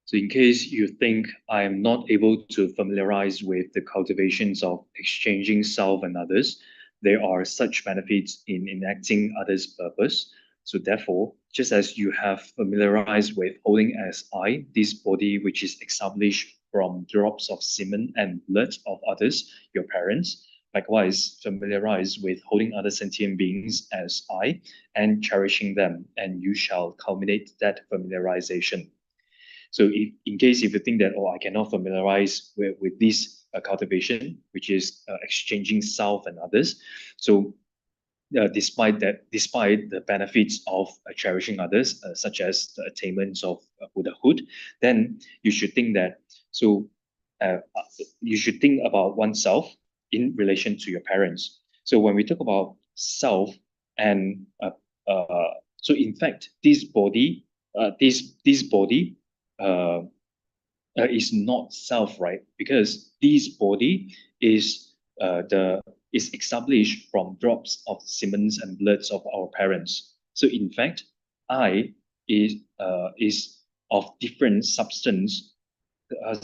Speaker 2: So in case you think I am not able to familiarize with the cultivations of exchanging self and others, there are such benefits in enacting others' purpose. So therefore, just as you have familiarized with holding as I this body which is established from drops of semen and blood of others, your parents, likewise familiarize with holding other sentient beings as I and cherishing them, and you shall culminate that familiarization. So in case if you think that, I cannot familiarize with this cultivation, which is exchanging self and others. So despite the benefits of cherishing others, such as the attainments of Buddhahood, then you should think that, you should think about oneself in relation to your parents. So when we talk about self and so in fact, this body, this body is not self, right? Because this body is established from drops of semens and bloods of our parents. So in fact, I is of different substance. I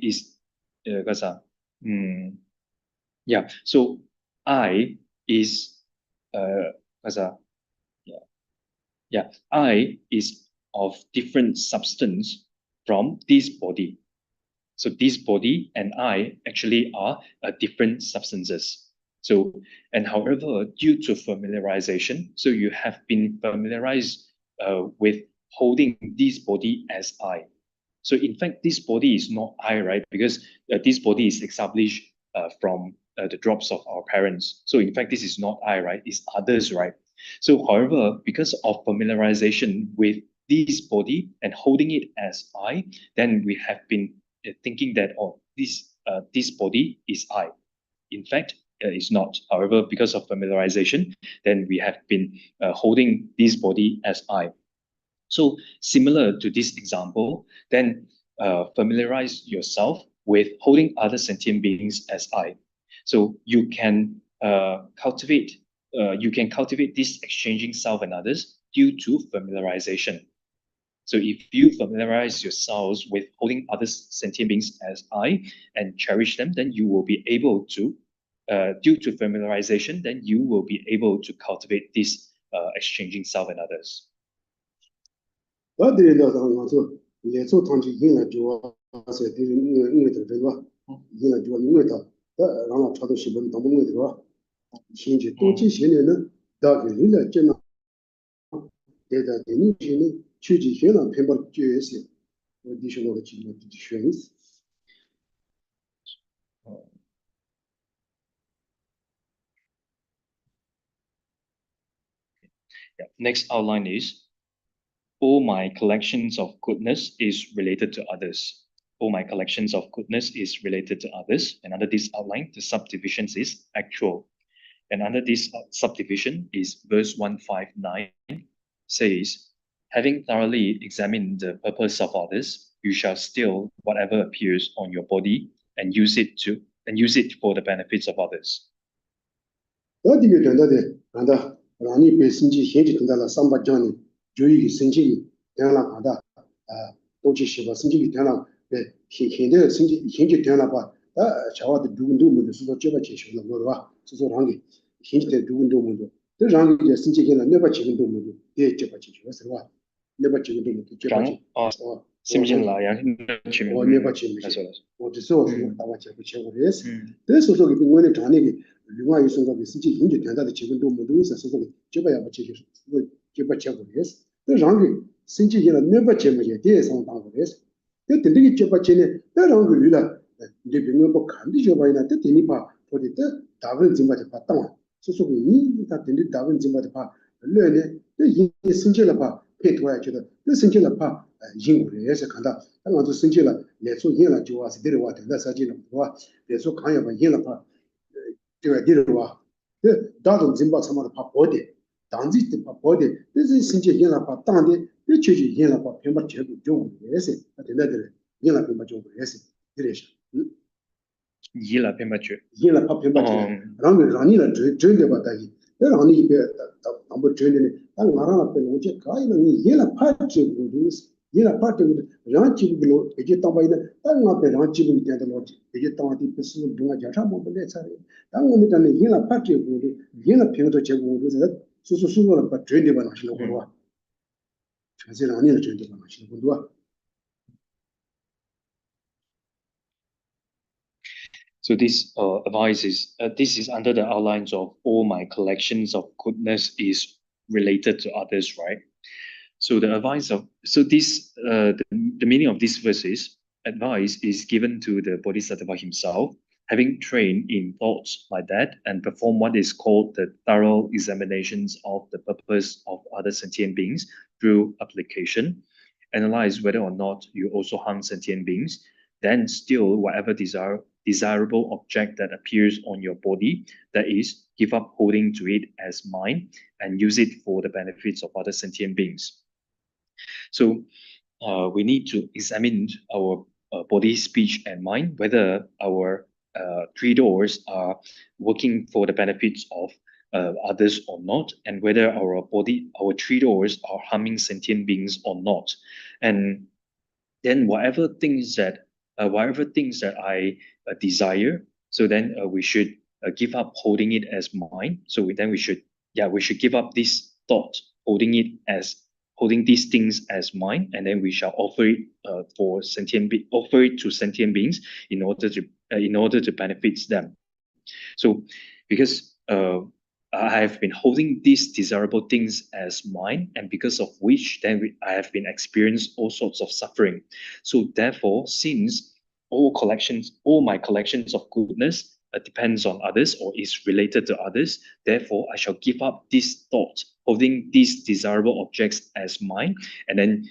Speaker 2: is yeah. So I is I is of different substance from this body. So this body and I actually are different substances. So, and however, due to familiarization, so you have been familiarized with holding this body as I. So in fact, this body is not I, right? Because this body is established from the drops of our parents. So in fact, this is not I, right? It's others, right? So however, because of familiarization with this body and holding it as I, then we have been thinking that, this body is I. In fact, it's not. However, because of familiarization, then we have been holding this body as I. So similar to this example, then familiarize yourself with holding other sentient beings as I. So you can cultivate this exchanging self and others due to familiarization. So if you familiarize yourselves with holding other sentient beings as I and cherish them, then you will be able to, due to familiarization, then you will be able to cultivate this exchanging self and others. Yeah. Next outline is, all my collections of goodness is related to others. All my collections of goodness is related to others. And under this outline, the subdivisions is actual. And under this subdivision is verse 159 says, having thoroughly examined the purpose of others, you shall steal whatever appears on your body and use it for the benefits of others. So this advice is, this is under the outlines of all my collections of goodness is related to others, right? So the advice of, so this, the meaning of this verse is, advice is given to the Bodhisattva himself, having trained in thoughts like that and perform what is called the thorough examinations of the purpose of other sentient beings through application, analyze whether or not you also harm sentient beings, then still whatever desirable object that appears on your body, that is, give up holding to it as mine and use it for the benefits of other sentient beings. So we need to examine our body, speech, and mind, whether our three doors are working for the benefits of others or not, and whether our three doors are harming sentient beings or not. And then whatever things that I desire, so then we should give up holding it as mine. So we should give up this thought, holding these things as mine, and then we shall offer it to sentient beings in order to benefit them. So because I have been holding these desirable things as mine, and because of which then I have been experienced all sorts of suffering. So therefore, since all my collections of goodness depends on others or is related to others, therefore I shall give up this thought, holding these desirable objects as mine, and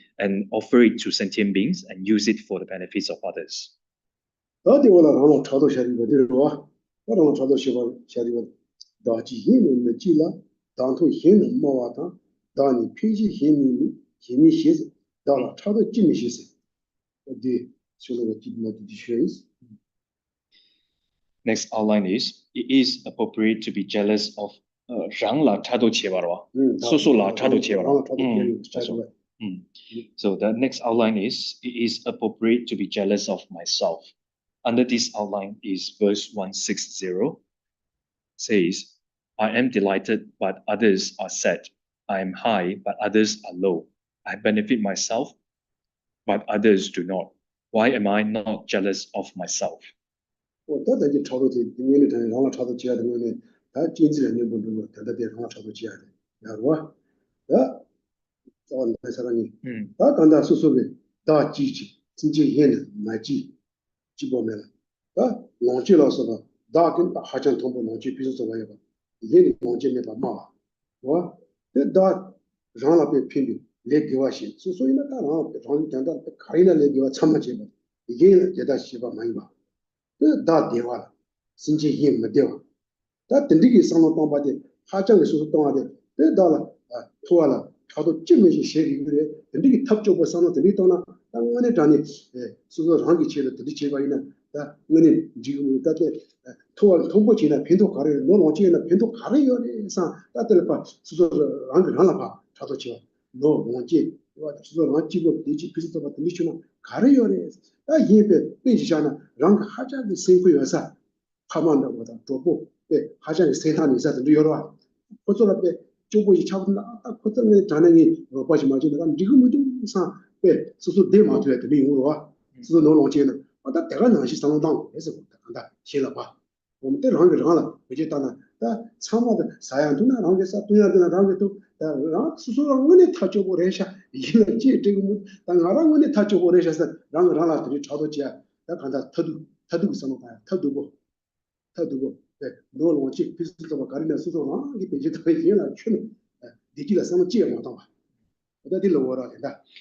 Speaker 2: offer it to sentient beings and use it for the benefits of others. Next outline is, it is appropriate to be jealous of rangla chado chebarwa. Susula chado chebarwa. So the next outline is, it is appropriate to be jealous of myself. Under this outline is verse 160, says, I am delighted, but others are sad. I am high, but others are low. I benefit myself, but others do not. Why am I not jealous of myself?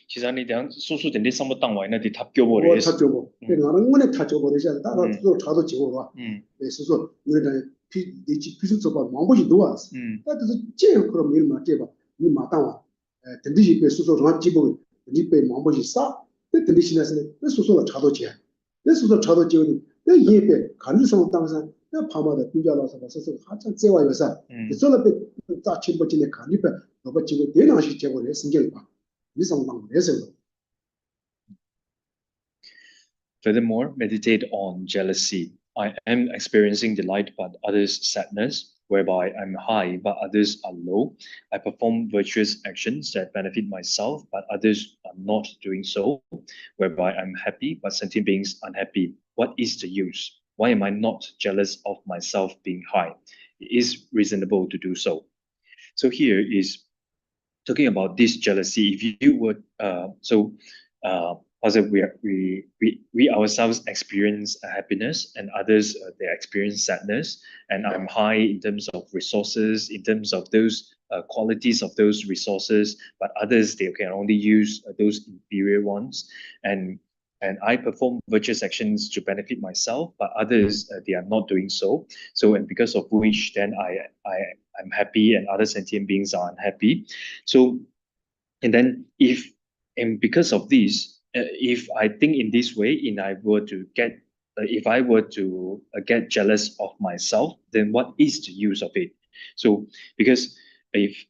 Speaker 2: 지산이 대한 소수된데 삼모 땅와이나 디 탑교보래.
Speaker 3: 탑교보. 나는 원에 탑교보래자 따라 또 차도 지고라. 그래서 우리가 비수서봐 망보지 도와서. 그래서 제일 그럼 일 맞게봐. 이 마땅와. 든디지 그 수소 좀 지고 니페 망보지 싸. 든디시나서 그 수소가 차도 지야. 그 수소 차도 지고 그 예배 간주성 땅에서 그 파마다 비교라서 서서 한참 재와여서 그 솔로베 다 침버진에 간주배 너가 지고 대나시 제고를 생길 봐.
Speaker 2: Furthermore, meditate on jealousy. I am experiencing delight, but others sadness, whereby I'm high, but others are low. I perform virtuous actions that benefit myself, but others are not doing so, whereby I'm happy, but sentient beings unhappy. What is the use? Why am I not jealous of myself being high? It is reasonable to do so. So here is talking about this jealousy. If you would, we ourselves experience happiness, and others they experience sadness. And I'm high in terms of resources, in terms of those qualities of those resources, but others they can only use those inferior ones. And I perform virtuous actions to benefit myself, but others they are not doing so. So, and because of which, then I'm happy, and other sentient beings are unhappy. So, and then because of this, if I think in this way, and I were to get, if I were to get jealous of myself, then what is the use of it? So, because if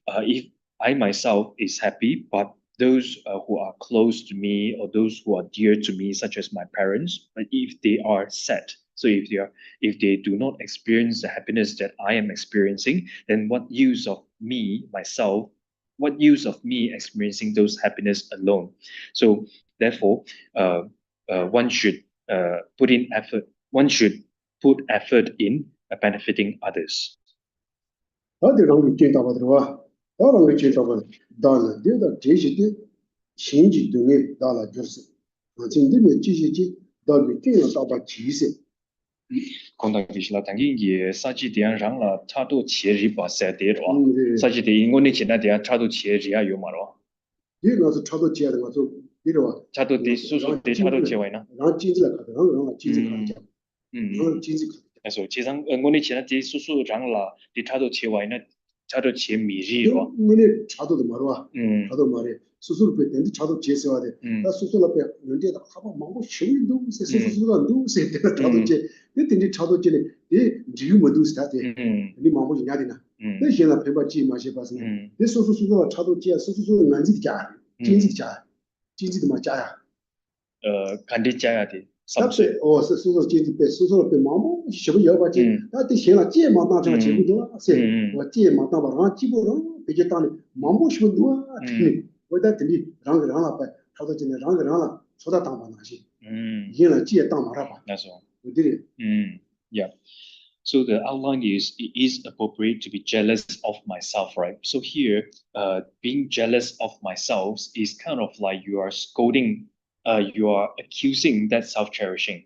Speaker 2: I myself is happy, but those who are close to me or those who are dear to me, such as my parents, but if they are sad, so if they do not experience the happiness that I am experiencing, then what use of me myself? What use of me experiencing those happiness alone? So therefore, one should put in effort. One should put effort in benefiting others. Kontakishla tangi ye saji dian rang la chado che ri ba sa de ro saji de ingoni china dia chado che ri ya yo ma ro
Speaker 3: 이 나서 차도 지야 되고 또 이러
Speaker 2: chado de susu de chado che wa na
Speaker 3: 나 진지라 가다 나 진지 가자 진지
Speaker 2: so chizang ingoni china de susu rang la de chado che wa na chado che mi ri ro
Speaker 3: 문에 차도도 말아 차도 말해 수술 때 된지 차도 제세와 돼. 나 수술 앞에 연대다 하고 망고 쉬운도 수술도 누세 되나 차도 제 된지 차도 제네 이 지금 모두 스타트 이 망고 지냐디나 내 현라 배바지 마시 봐서 내 수술도 차도 제 수술도 난지 자 진지 자 진지도 마 자야
Speaker 2: 간디 자야디
Speaker 3: sabse o suso jinti pe suso pe mamu shibu yoba ji ta ti shela ji ma ta cha ji bu do se wa ji ma ta ba ra ji bu ro pe je ta ni mamu shibu do ti wa da ti rang rang la pa ta do ji ne rang rang la so da ta ma na shi yin la ji ta ma ra ba
Speaker 2: that's all
Speaker 3: yeah.
Speaker 2: So the outline is, it is appropriate to be jealous of myself, right? So here, being jealous of myself is kind of like you are scolding, you are accusing that self-cherishing.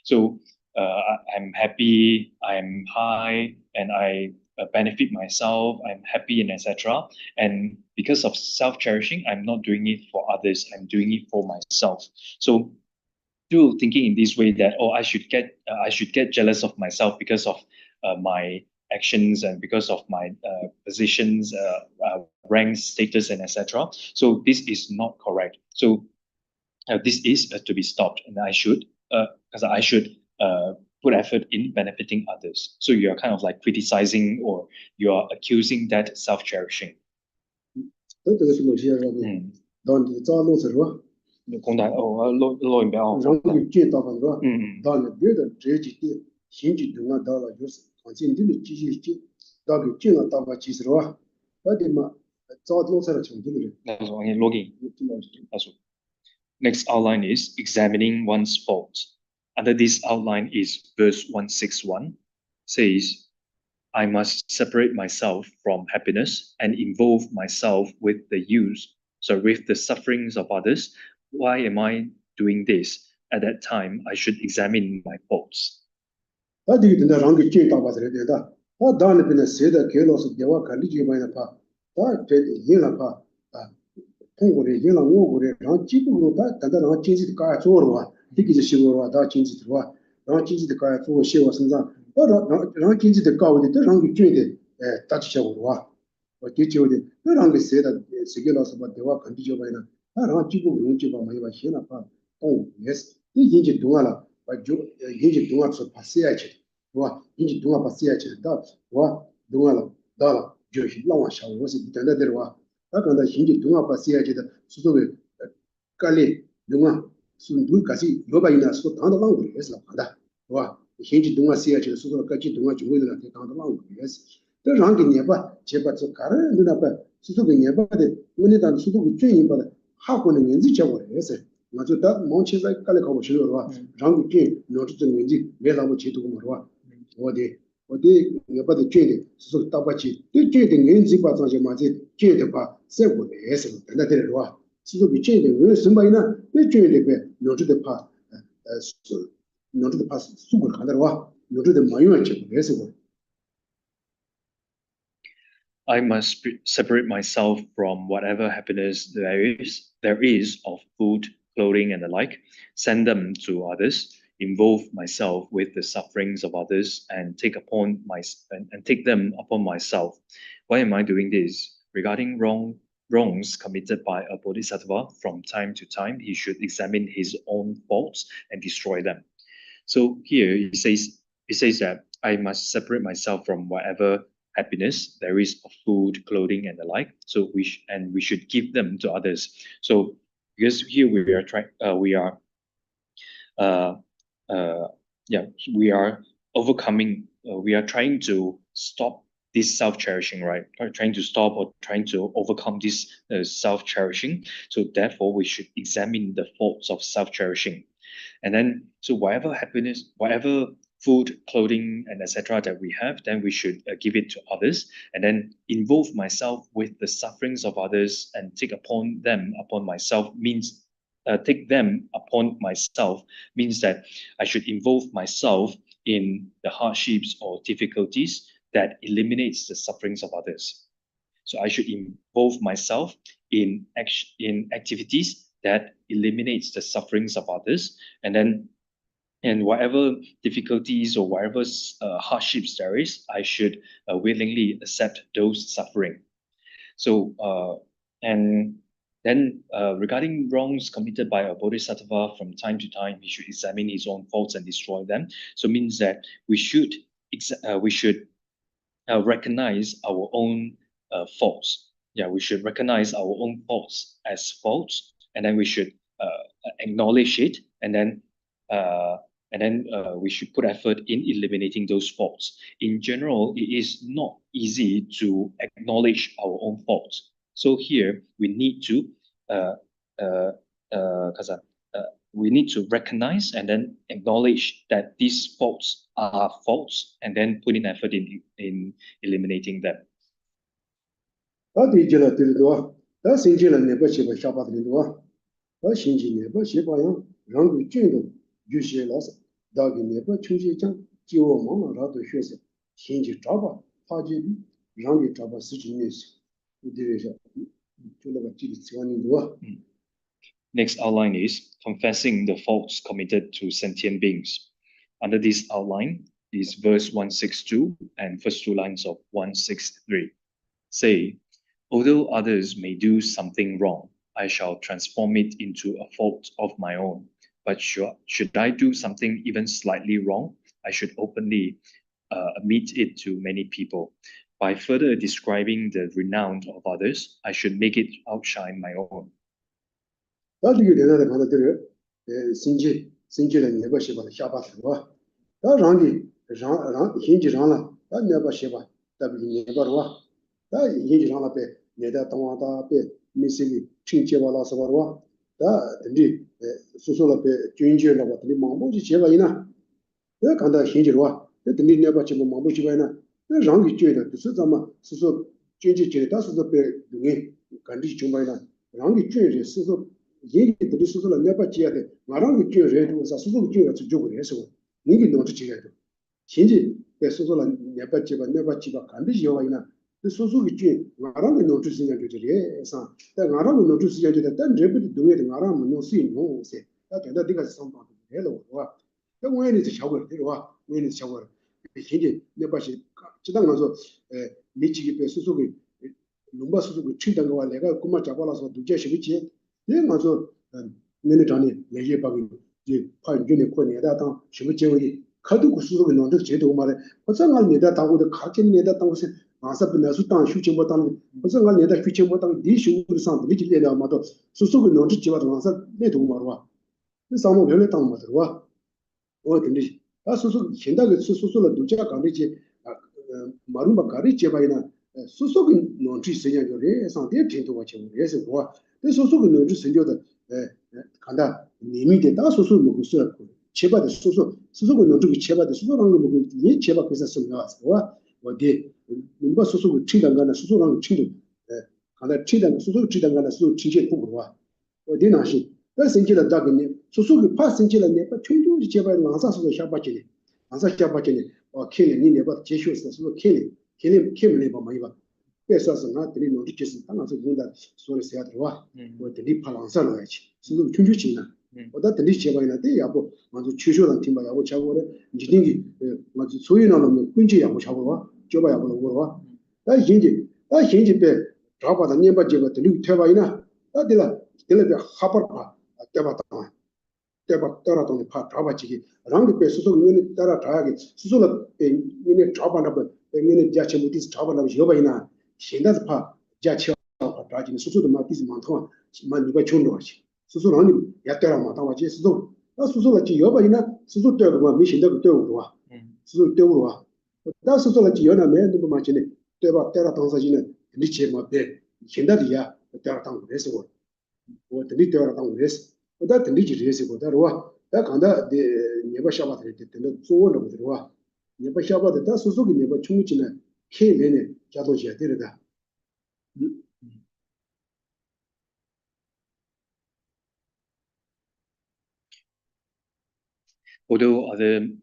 Speaker 2: So I'm happy, I'm high, and I benefit myself, I'm happy, and etc. And because of self-cherishing, I'm not doing it for others, I'm doing it for myself. So through thinking in this way that I should get jealous of myself because of my actions and because of my positions, ranks, status, and etc. So this is not correct. So this is to be stopped, and I should put effort in benefiting others. So you are kind of like criticizing or you are accusing that self-cherishing. 公大录影表
Speaker 3: 然后就见到很多到了别的这几天新几天到了就是环境的继续进到个进了到个几十了那点嘛早弄出来成绩了
Speaker 2: Next outline is examining one's faults. Under this outline is verse 161 says, I must separate myself from happiness and involve myself with the sufferings of others. Why am I doing this? At that time, I should examine my faults. I must separate myself from whatever happiness there is of food, clothing, and the like, send them to others, involve myself with the sufferings of others, and take them upon myself. Why am I doing this? Regarding wrongs committed by a bodhisattva, from time to time, he should examine his own faults and destroy them. So here he says that I must separate myself from whatever happiness there is of food, clothing, and the like. So we should give them to others. So because here we are overcoming. We are trying to stop this self-cherishing, right? Trying to stop or trying to overcome this self-cherishing. So therefore, we should examine the faults of self-cherishing. And then, so whatever happiness, whatever food, clothing, and etc. that we have, then we should give it to others, and then involve myself with the sufferings of others and take them upon myself means that I should involve myself in the hardships or difficulties that eliminates the sufferings of others. So I should involve myself in activities that eliminates the sufferings of others, and whatever difficulties or whatever hardships there is, I should willingly accept those suffering. So and Then, regarding wrongs committed by a bodhisattva, from time to time, he should examine his own faults and destroy them. So, it means that we should recognize our own faults. Yeah, we should recognize our own faults as faults, and then we should acknowledge it, and then we should put effort in eliminating those faults. In general, it is not easy to acknowledge our own faults. So here we need to uh, uh, uh, we need to recognize and then acknowledge that these faults are faults, and then put in effort in eliminating them. Next outline is confessing the faults committed to sentient beings. Under this outline is verse 162 and first two lines of 163. Say, although others may do something wrong, I shall transform it into a fault of my own. But should I do something even slightly wrong, I should openly admit it to many people. By further describing the renown of others, I should make it outshine my own. Although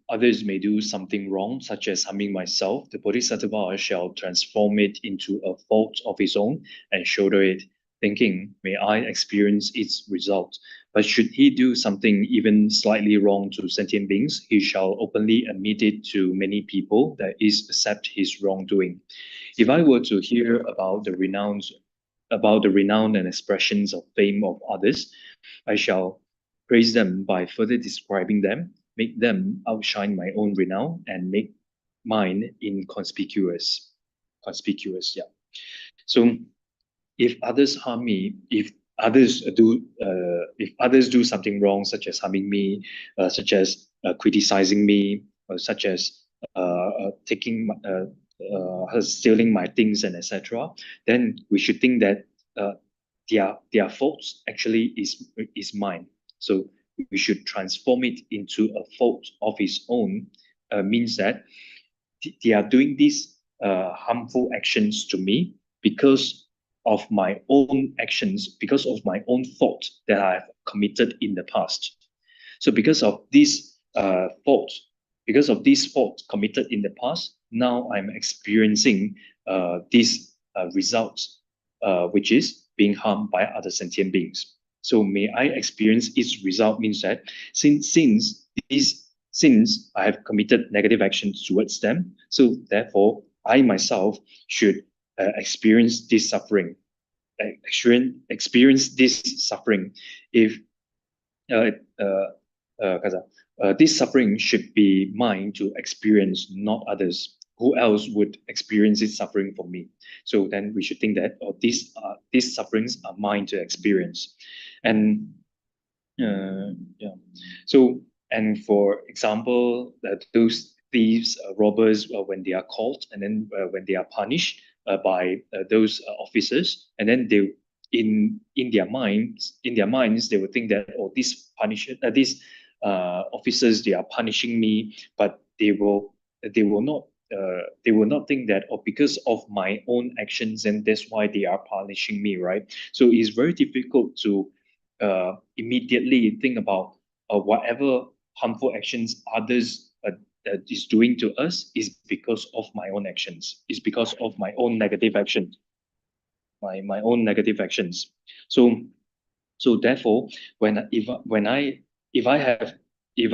Speaker 2: others may do something wrong, such as harming myself, the Bodhisattva shall transform it into a fault of his own and shoulder it, thinking, may I experience its result. But should he do something even slightly wrong to sentient beings, he shall openly admit it to many people, that is, accept his wrongdoing. If I were to hear about the renown about the renown and expressions of fame of others, I shall praise them by further describing them, make them outshine my own renown, and make mine inconspicuous. Conspicuous, yeah. So if others harm me, if others do something wrong, such as harming me, such as criticizing me, such as stealing my things and etc., then we should think that their faults actually is mine. So we should transform it into a fault of his own. Means that they are doing these harmful actions to me because of my own actions, because of my own fault that I have committed in the past. So because of this fault, because of this fault committed in the past, now I'm experiencing these results, which is being harmed by other sentient beings. So may I experience its result means that since I have committed negative actions towards them, so therefore I myself should experience this suffering. Experience this suffering. If this suffering should be mine to experience, not others. Who else would experience this suffering for me? So then we should think that these sufferings are mine to experience, and yeah. So and for example, those thieves, robbers, when they are caught, and then when they are punished by those officers, and then they in their minds they will think that these officers, they are punishing me, but they will not think that because of my own actions, and that's why they are punishing me, right? So it's very difficult to immediately think about whatever harmful actions others is doing to us is because of my own actions, is because of my own negative actions, my own negative actions. So therefore, if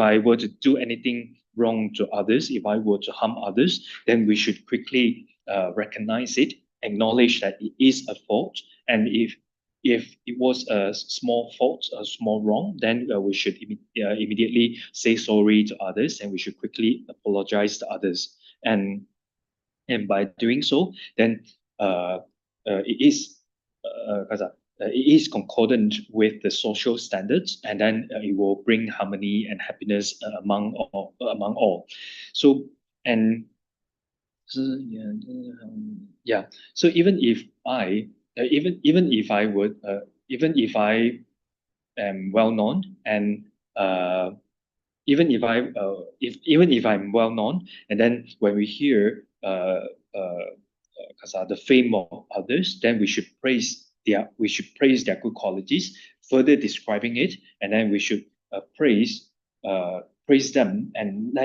Speaker 2: I were to do anything wrong to others, if I were to harm others, then we should quickly recognize it, acknowledge that it is a fault, and if it was a small fault, a small wrong, then we should immediately say sorry to others, and we should quickly apologize to others, and by doing so, then it is it is concordant with the social standards, and then it will bring harmony and happiness among all. So and yeah. So even if I am well known, and even if I'm well known, and then when we hear the fame of others, then we should praise their good qualities, further describing it, and then we should praise them, and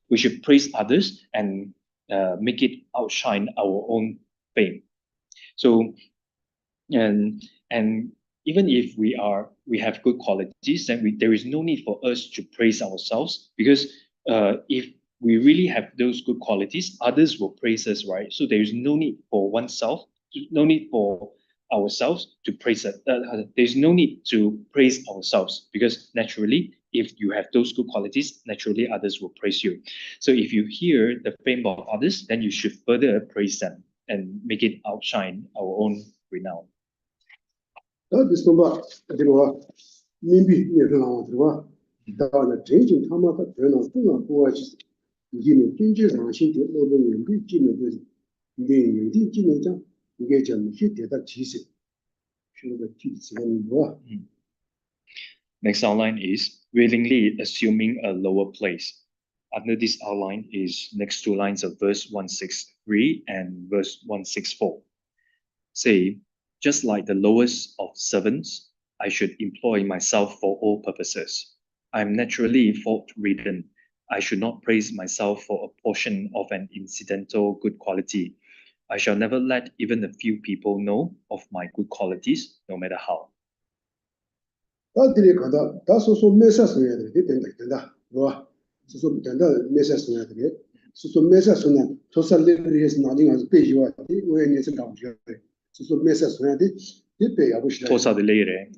Speaker 2: we should praise others and make it outshine our own fame. So and even if we have good qualities, then there is no need for us to praise ourselves, because if we really have those good qualities, others will praise us, right? So there is no need for oneself, no need for ourselves to praise it. There's no need to praise ourselves, because naturally, if you have those good qualities, naturally others will praise you. So if you hear the fame of others, then you should further praise them and make it outshine our own renown. Next outline is willingly assuming a lower place. Under this outline is next two lines of verse 163 and verse 164. Say, just like the lowest of servants, I should employ myself for all purposes. I am naturally fault-ridden. I should not praise myself for a portion of an incidental good quality. I shall never let even a few people know of my good qualities, no matter how.
Speaker 3: 소소 메사 소야데 디페 야부시다
Speaker 2: 토사들레이레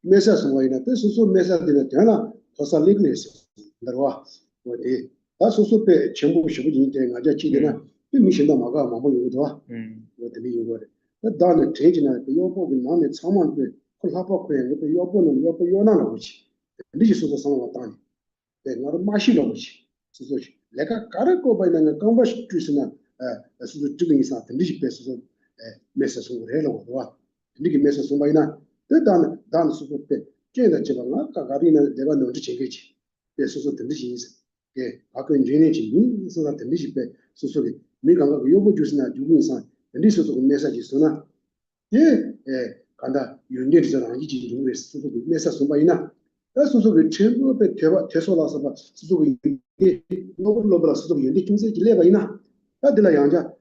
Speaker 3: 메사 소와이나 테 소소 메사 되나 되나 토사 리그레스 더와 어디 다 소소페 전부 시부지 때 가자 치되나 미신다 마가 마모 요도와 어디 요거래 다는 체지나 요보기 나네 참만데 콜하포코에 요보는 요보 요나나 오지 리지 소소 상황 나도 마시러 오지 소소지 내가 가르고 바이는 강바시 주스나 소소 찍은 이상 리지 베소소 메사 소를 해로 와 리기 메사 소바이나 단 소소 때 제가 제가 가가리는 내가 너지 챙기지 소소 들리지 예 아까 인제는 지금 소소 들리지 배 소소리 내가 요보 주스나 주는 이상 리지 소소 메시지 소나 예 간다 윤리잖아 이지 이제 소소 메사 소바이나 소소가 전부에 대소라서 봐 소소가 이게 노블로블 소소가 이제 kimse 길레바이나 다들 양자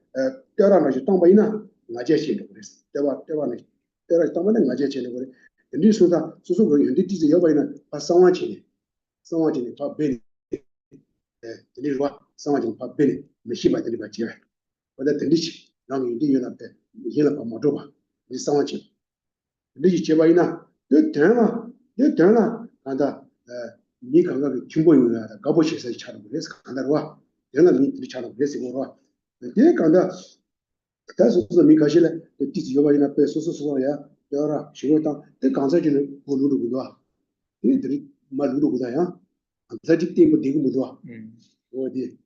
Speaker 3: 때라나지 땅바이나 나제시는 그랬어 때와네 때라 땅바는 나제시는 그래 근데 소소가 이제 뒤에 여바이나 상황치네 파 베니 근데 와 상황치 파 베니 메시바 들이 바지야 어디 들리지 나는 이제 연합대 이제는 봐 못봐 이 상황치 근데 제바이나 되나 간다 니 감각이 중보유나 가보시에서 차는 그래서 간다와 내가 니 차는 그래서 뭐라 내 간다 다소서 미 가실래 뒤지 요바이나 빼 소소소야 여라 쉬고다 내 간사지는 보루르고도 이들이 말루르고다야 안사지 때문에 되고 뭐도 어디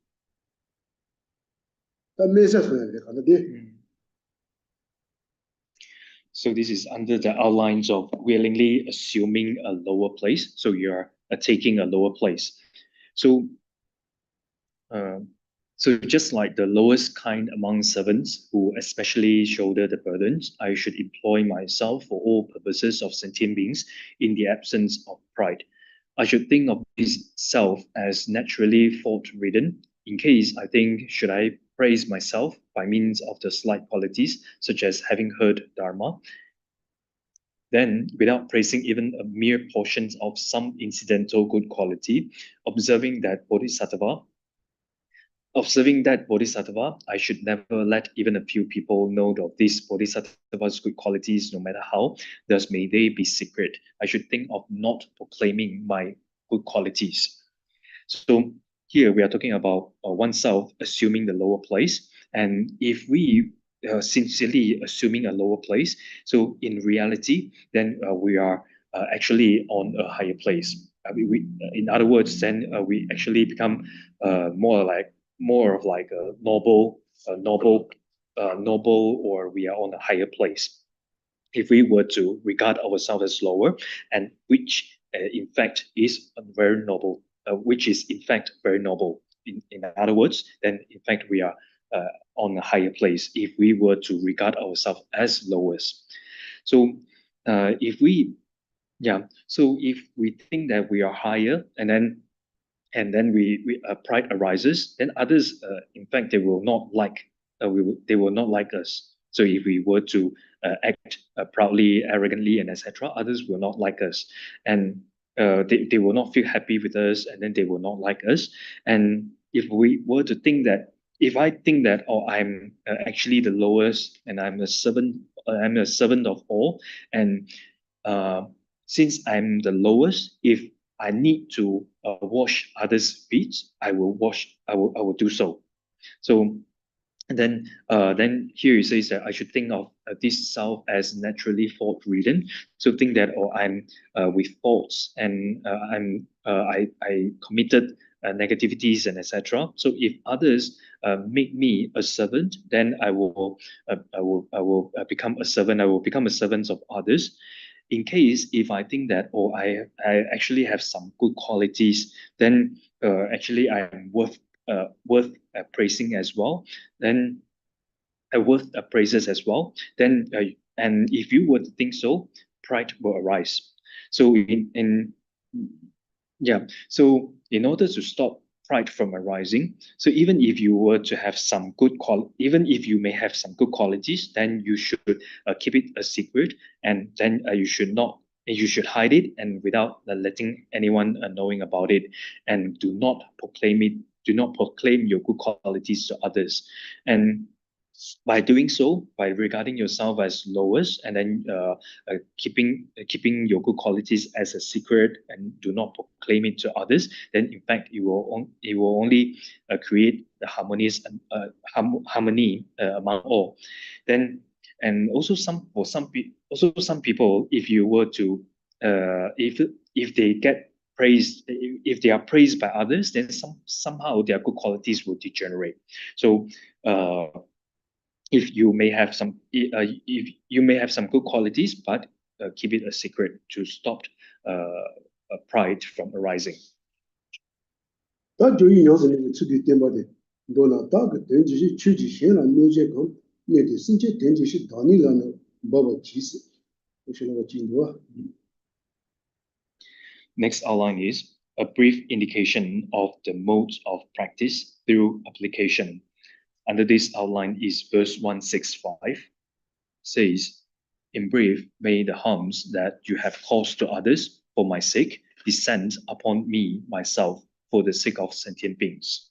Speaker 3: 다 메시아서야 돼 간다데
Speaker 2: So this is under the outlines of willingly assuming a lower place. So you're taking a lower place. So, so just like the lowest kind among servants who especially shoulder the burdens, I should employ myself for all purposes of sentient beings in the absence of pride. I should think of this self as naturally fault-ridden. In case I think, should I praise myself by means of the slight qualities, such as having heard Dharma, then without praising even a mere portion of some incidental good quality, observing that Bodhisattva, I should never let even a few people know of these Bodhisattva's good qualities, no matter how, thus may they be secret. I should think of not proclaiming my good qualities. So here we are talking about oneself assuming the lower place. And if we sincerely assuming a lower place, so in reality, then we are actually on a higher place. In other words, then we actually become more of like a noble, or we are on a higher place. If we were to regard ourselves as lower, and which in fact is very noble, which is in fact very noble. In other words, then in fact we are on a higher place if we were to regard ourselves as lowest. So if we think that we are higher, and then we pride arises, then others in fact they will not like us. So if we were to act proudly, arrogantly, and etc., others will not like us, and they will not feel happy with us, and then they will not like us. And if we were to think that, if I think that, oh, I'm actually the lowest, and I'm a servant of all, and since I'm the lowest, if I need to wash others' feet, I will do so. So and then here it says that I should think of this self as naturally fault-ridden. So think that, oh, I'm with faults, and I committed negativities and etc. So if others make me a servant, then I will become a servant. I will become a servant of others. In case if I think that, oh, I actually have some good qualities, then actually I am worth praising as well. Then worth praises as well. Then and if you were to think so, pride will arise. So so in order to stop pride from arising, so even if you were to have some even if you may have some good qualities, then you should keep it a secret, and then you should hide it, and without letting anyone knowing about it, and do not proclaim your good qualities to others. And by doing so, by regarding yourself as lowest, and then keeping your good qualities as a secret and do not proclaim it to others, then in fact it will only create the harmony among all. Then and also some people, if you were to if they get praised, if they are praised by others, then somehow their good qualities will degenerate. So if you may have some good qualities, but keep it a secret to stop pride from arising. Next outline is a brief indication of the modes of practice through application. Under this outline is verse 165, says, in brief, may the harms that you have caused to others for my sake descend upon me myself for the sake of sentient beings.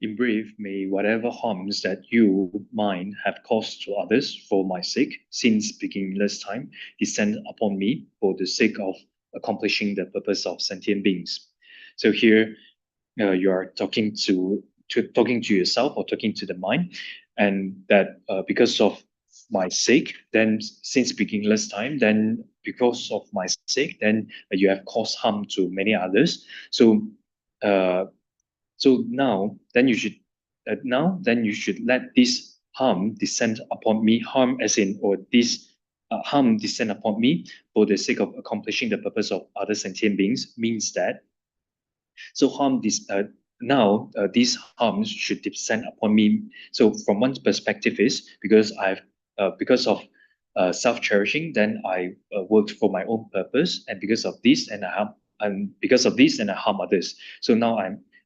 Speaker 2: In brief, may whatever harms that you, mine, have caused to others for my sake, since beginningless time, descend upon me for the sake of accomplishing the purpose of sentient beings. So here, you are talking to yourself or talking to the mind, and that because of my sake, then since beginningless time, then because of my sake, then you have caused harm to many others. So now you should let this harm descend upon me. Harm as in, or this harm descend upon me for the sake of accomplishing the purpose of other sentient beings, means that these harms should descend upon me. So from one perspective is because of self-cherishing, then I worked for my own purpose, and because of this, and I harm others. So now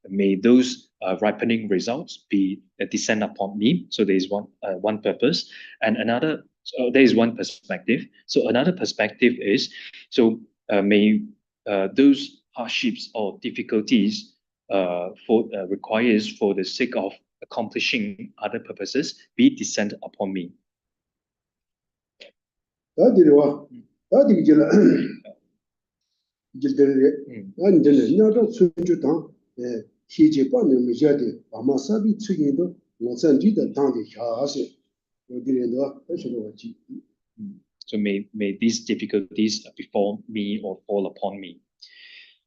Speaker 2: may those ripening results be descend upon me. So there is one purpose, and another. There is one perspective. So another perspective is may those hardships or difficulties requires for the sake of accomplishing other purposes be descend upon me. So may these difficulties befall me or fall upon me.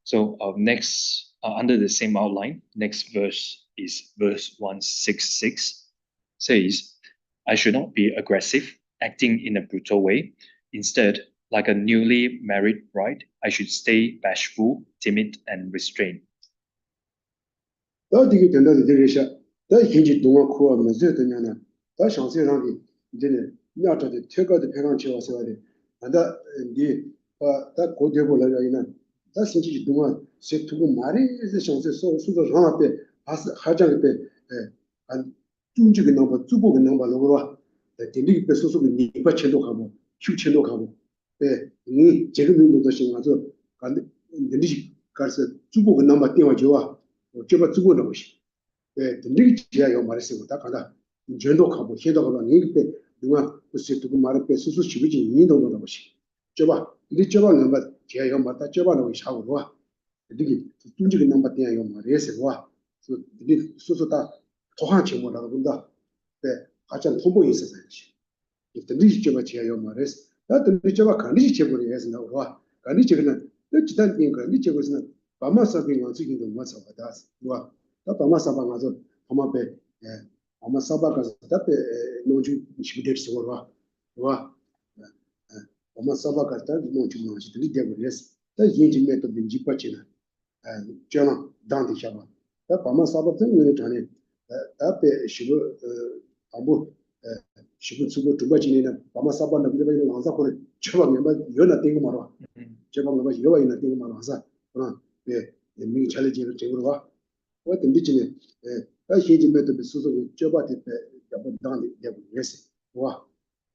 Speaker 2: So next, under the same outline, next verse is verse 166, says, I should not be aggressive, acting in a brutal way. Instead, like a newly married bride, I should stay bashful, timid, and restrained.
Speaker 3: 누가 그새 두고 말을 뺏어서 시비지 인도로 것이. 저봐, 이 저봐 넘바 제가 맞다 저봐는 샤고 와. 이게 뚱지게 넘바 때야 요 말에서 와. 그 이게 소소다 토한 친구라고 본다. 네, 가장 통보 있어서 이렇게. 이때 저봐 제가 요 말에서 나도 저봐 간지 제보를 해서 나와. 간지 제가는 지단 띵거 니 제보는 바마사빈 원수기도 맞아 받아. 와. 나 바마사방 가서 바마배 예. 바마사바가 답에 노주 시비될 와. 와. 바마사바가 다 노주 노주 되고 그래서 다 예진에 또 민지빠지나. 저는 단디 샤바. 다 바마사바도 왜 전에 답에 시부 아무 시부 수고 두바지는 바마사바는 그래도 항상 거를 저번 멤버 연나 땡고 말아. 저번 멤버 여와 있는 땡고 말아. 항상 그러나 예. 미 챌린지를 제거로 와. 뭐 든지네 다 예진에도 비수소 저바데 잡은 단디 되고 그래서 와.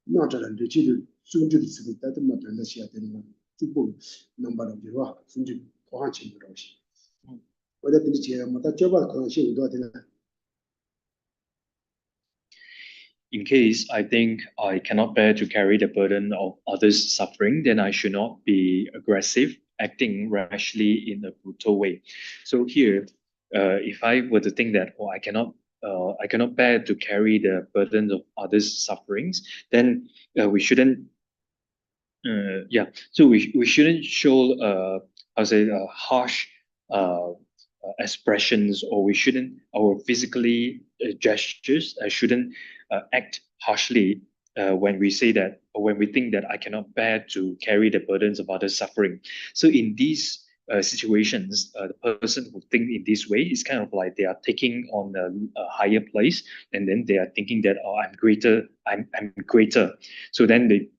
Speaker 3: 나저는 되지를 순주를 쓰고 있다든 뭐 된다 시야 되는 거. 축복 넘바는 와. 순주 포함 친구로 오시. 어쨌든 제가 뭐다 저바 관심 도 되나.
Speaker 2: In case I think I cannot bear to carry the burden of others' suffering, then I should not be aggressive, acting rashly in a brutal way. So here, if I were to think that, oh, I cannot bear to carry the burden of others' sufferings, then we shouldn't. So we shouldn't show harsh expressions, or we shouldn't our physically gestures shouldn't act harshly when we say that, or when we think that I cannot bear to carry the burdens of others' suffering. So in these situations, the person who think in this way is kind of like they are taking on a higher place, and then they are thinking that, oh, I'm greater, I'm greater. So then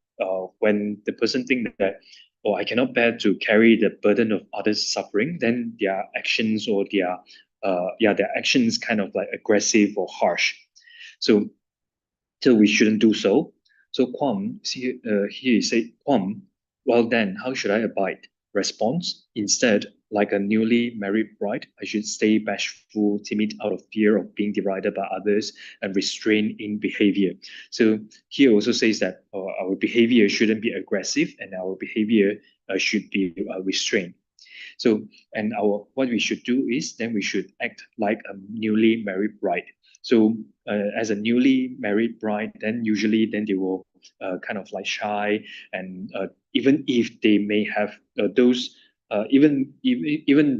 Speaker 2: when the person think that, oh, I cannot bear to carry the burden of others' suffering, then their actions or their actions kind of like aggressive or harsh. So we shouldn't do so. So Kwam, here he said, Kwam, well then, how should I abide? Response, instead, like a newly married bride, I should stay bashful, timid out of fear of being derided by others, and restrained in behavior. So here also says that our behavior shouldn't be aggressive, and our behavior should be restrained. So, and what we should do is then we should act like a newly married bride. So as a newly married bride, then usually then they will kind of like shy, and even if they may have those even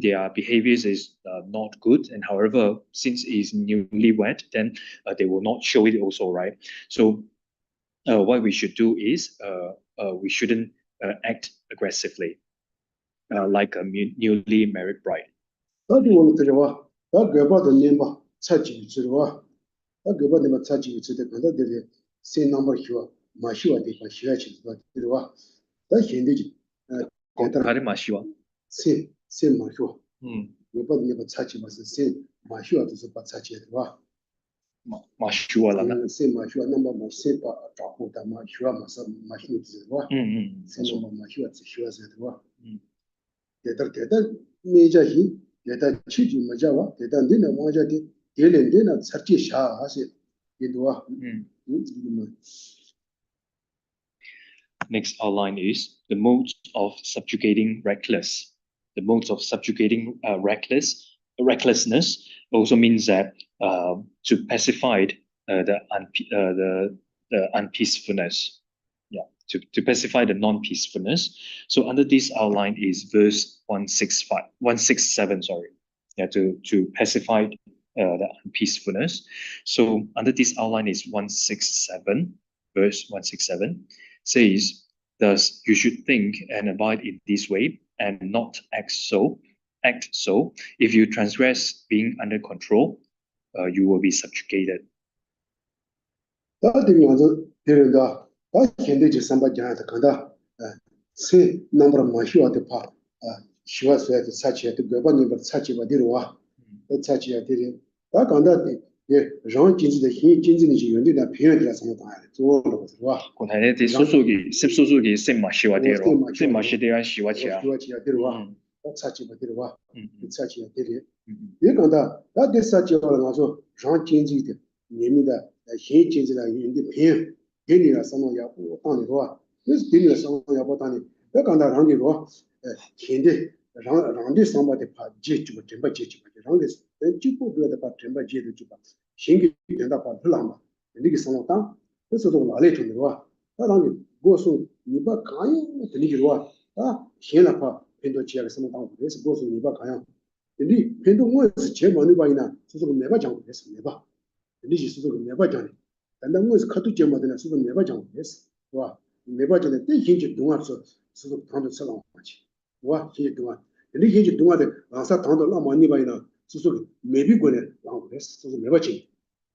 Speaker 2: their behaviors is not good, and however, since it's newlywed, then they will not show it also, right? So what we should do is we shouldn't act aggressively like a newly married bride.
Speaker 3: 대단 내자히 대단 치지 맞아와 대단 되는 뭐자디 되는 사치샤 하세 이도와
Speaker 2: Next outline is the modes of subjugating reckless. The modes of subjugating recklessness also means that to pacify the unpeacefulness. Yeah, to pacify the non-peacefulness. So under this outline is verse 167. Sorry, yeah, to pacify the unpeacefulness. So under this outline is 167, verse 167 says, thus you should think and abide in this way, and not act so. If you transgress being under control, you will be subjugated.
Speaker 3: 괜히 상황야고 땅이로 그래서 괜히 상황야고 땅이 내가 랑이로 현대 랑디 상바데 파 제주 템바 제주 랑디 제주 그거다 파 템바 제주 주바 신기 된다 파 흘라마 이게 상황다 그래서 또 말해 주는 거야 나랑이 고소 이바 가요 들리기로 아 현아파 펜도 지역에 상황다 그래서 고소 이바 가요 근데 펜도 뭐에서 제일 많이 봐이나 수도 내가 잡고 했어 내가 근데 수도 내가 잡네 단단 뭐에서 카드 제마드나 수도 내가 잡고 했어 와 내가 전에 때 hin지 동합서 수도 당도 살아온 거지 와 hin지 동합 근데 hin지 동합에 아사 당도 나 많이 봐이나 수도 매비 거네 라고 했어 수도 내가 지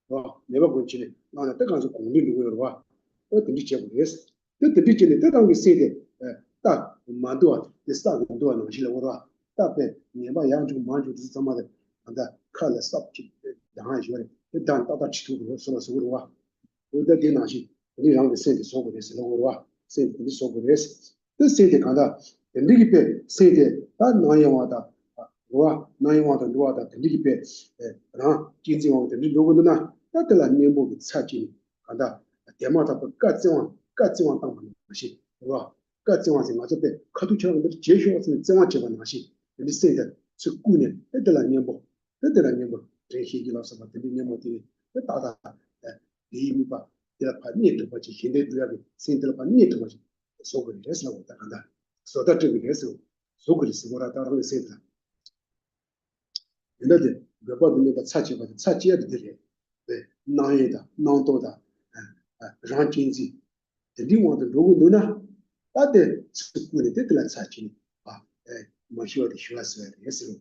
Speaker 3: 와 내가 본지네 나는 때 가서 공부 누구로 와 근데 제가 했어 근데 전에 때 당기 세대 딱 만도와 됐다 만도와 넘실로 와 답에 내가 양중 만주 주사마데 안다 칼에 섭지 당한 시간에 일단 따다 치투고 서로 와 오다 되나시 우리랑 세대 소고에서 와 세대 소고에서 그 세대 가다 근데기pe 세대 다 나야와다 와 나야와다 노와다 근데기pe 라 진지와 근데 누구나 따들라 님보기 차지 가다 대마다 까지와 땅만 것이 와 까지와서 맞을 때 카두처럼 제시와서 정화 제반 것이 근데 세대 즉군에 따들라 님보 제시기라서 맞는 님보들이 따다 이미바 내가 반니도 같이 힌데들하고 신들 반니도 같이 속을 해서 왔다 간다. 소다적이 해서 속을 쓰고라 따라고 세다. 근데 그거보다 차지해야 되게. 네. 나이다. 나도다. 랑진지. 리모도 로고 누나. 다데 스쿠네 데들라 차지. 마시오디 쉬었어야 했어.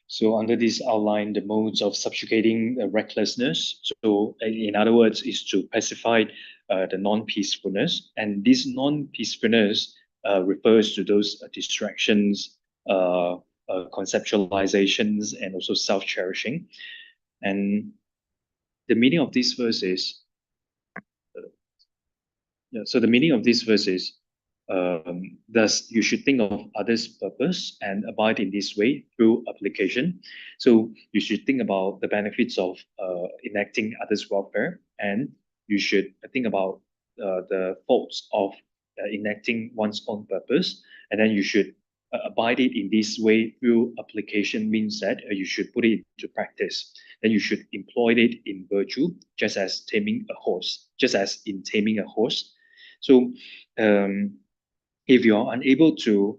Speaker 2: So under this outline, the modes of subjugating recklessness. So in other words, is to pacify the non-peacefulness. And this non-peacefulness refers to those distractions, conceptualizations, and also self-cherishing. And the meaning of this verse is, so the meaning of this verse is, thus you should think of others' purpose and abide in this way through application. So you should think about the benefits of enacting others' welfare, and you should think about the faults of enacting one's own purpose, and then you should abide it in this way through application means that you should put it into practice. Then you should employ it in virtue, just as taming a horse, just as in taming a horse. So if you're unable to,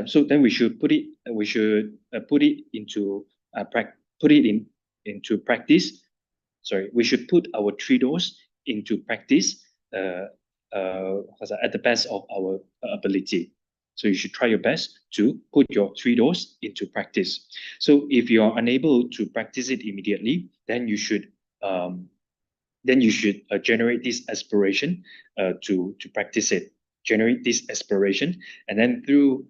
Speaker 2: so then we should put it into into practice. Sorry, we should put our 3 doors into practice at the best of our ability. So you should try your best to put your 3 doors into practice. So if you are unable to practice it immediately, then you should generate this aspiration to practice it. Generate this aspiration, and then through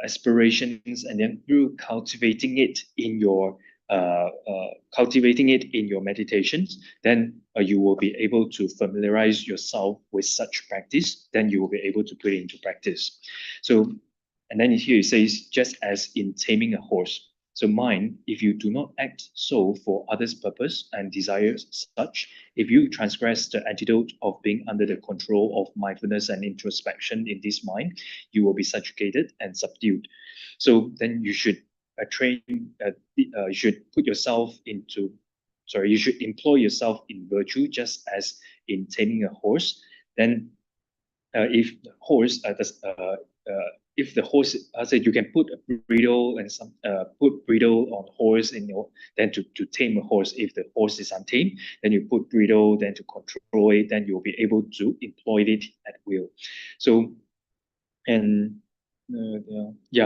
Speaker 2: aspirations, and then through cultivating it in your meditations, then you will be able to familiarize yourself with such practice. Then you will be able to put it into practice. So, and then here it says, just as in taming a horse. So mind, if you do not act so for others' purpose and desires such, if you transgress the antidote of being under the control of mindfulness and introspection in this mind, you will be subjugated and subdued. So then you should you should you should employ yourself in virtue, just as in taming a horse. Then if the horse I said you can put a bridle and put bridle on horse then to tame a horse. If the horse is untamed, then you put bridle, then to control it, then you'll be able to employ it at will. So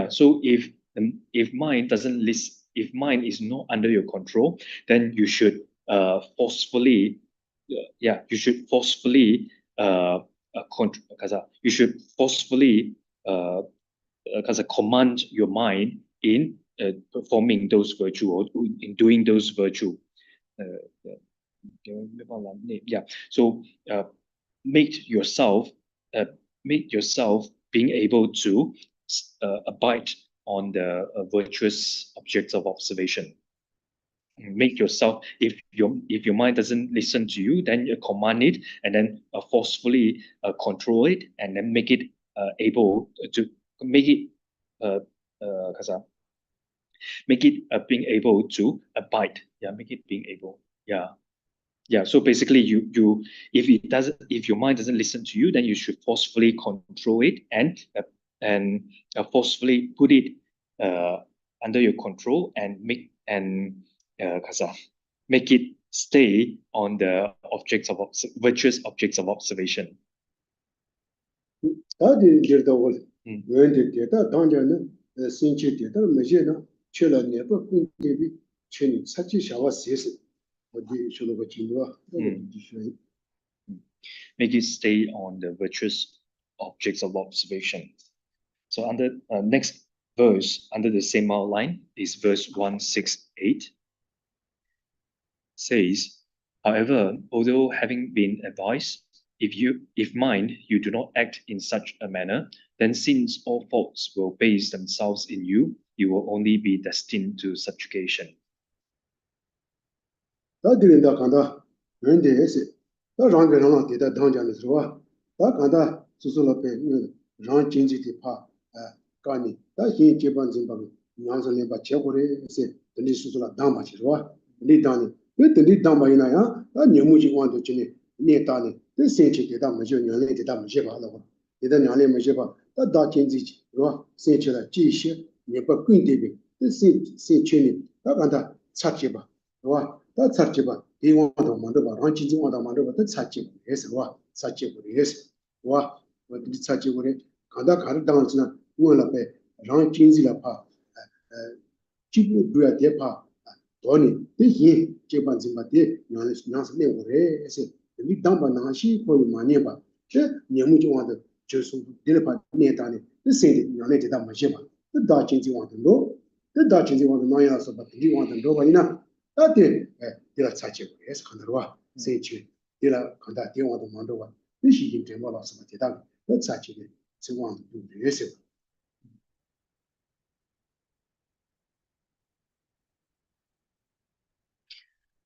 Speaker 2: so if mind doesn't list, if mind is not under your control, then you should forcefully command your mind in performing those virtue or in doing those virtue. So make yourself being able to abide on the virtuous objects of observation. make yourself, if your mind doesn't listen to you, then you command it and then forcefully control it, and then make it able to make it make it being able to abide. Make it being able. So basically, you if your mind doesn't listen to you, then you should forcefully control it and forcefully put it under your control and make it stay on the virtuous objects of observation. Make it stay on the virtuous objects of observation. So under next verse, under the same outline, is verse 168. Says, however, although having been advised, if mind you do not act in such a manner, then since all faults will base themselves in you, you will only be destined to subjugation.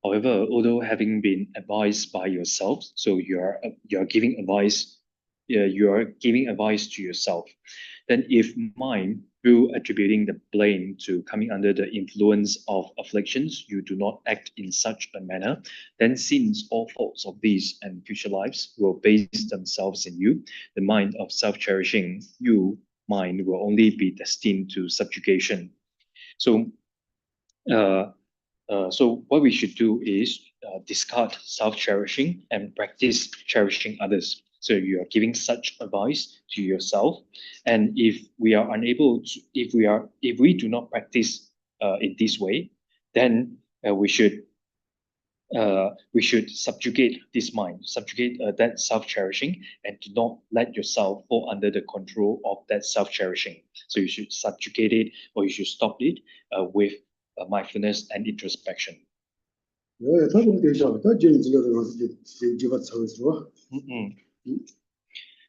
Speaker 2: However, although having been advised by yourself, so you're giving advice, you are giving advice to yourself. Then, if mind, through attributing the blame to coming under the influence of afflictions, you do not act in such a manner, then since all faults of these and future lives will base themselves in you, the mind of self-cherishing, mind will only be destined to subjugation. So what we should do is discard self-cherishing and practice cherishing others. So you are giving such advice to yourself, and if we are unable to, if we do not practice in this way, then we should subjugate this mind, subjugate that self-cherishing, and do not let yourself fall under the control of that self-cherishing. So you should subjugate it, or you should stop it with mindfulness and introspection.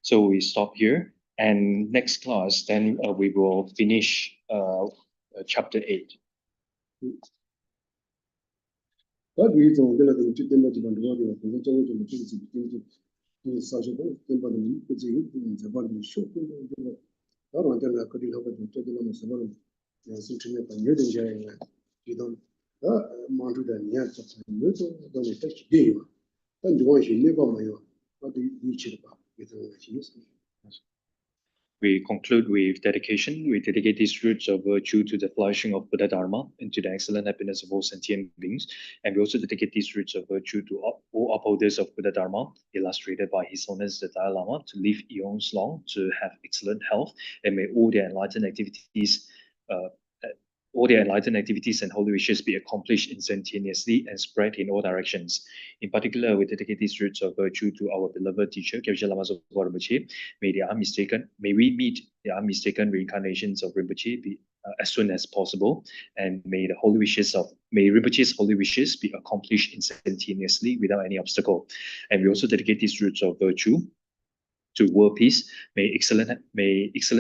Speaker 2: So we stop here, and next class, then we will finish chapter 8. We conclude with dedication. We dedicate these roots of virtue to the flourishing of Buddha Dharma and to the excellent happiness of all sentient beings. And we also dedicate these roots of virtue to all upholders of Buddha Dharma, illustrated by His Holiness the Dalai Lama, to live eons long, to have excellent health, and may all their enlightened activities and holy wishes be accomplished instantaneously and spread in all directions. In particular, we dedicate these roots of virtue to our beloved teacher, Kyabsha Lama Zopa Rinpoche. May we meet the unmistaken reincarnations of Rinpoche as soon as possible, and may Rinpoche's holy wishes be accomplished instantaneously without any obstacle. And we also dedicate these roots of virtue to world peace. May excellent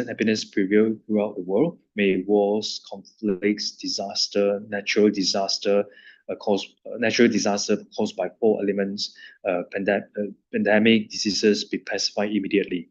Speaker 2: happiness prevail throughout the world. May wars, conflicts, disaster, natural disaster, natural disaster caused by 4 elements, pandemic, diseases be pacified immediately.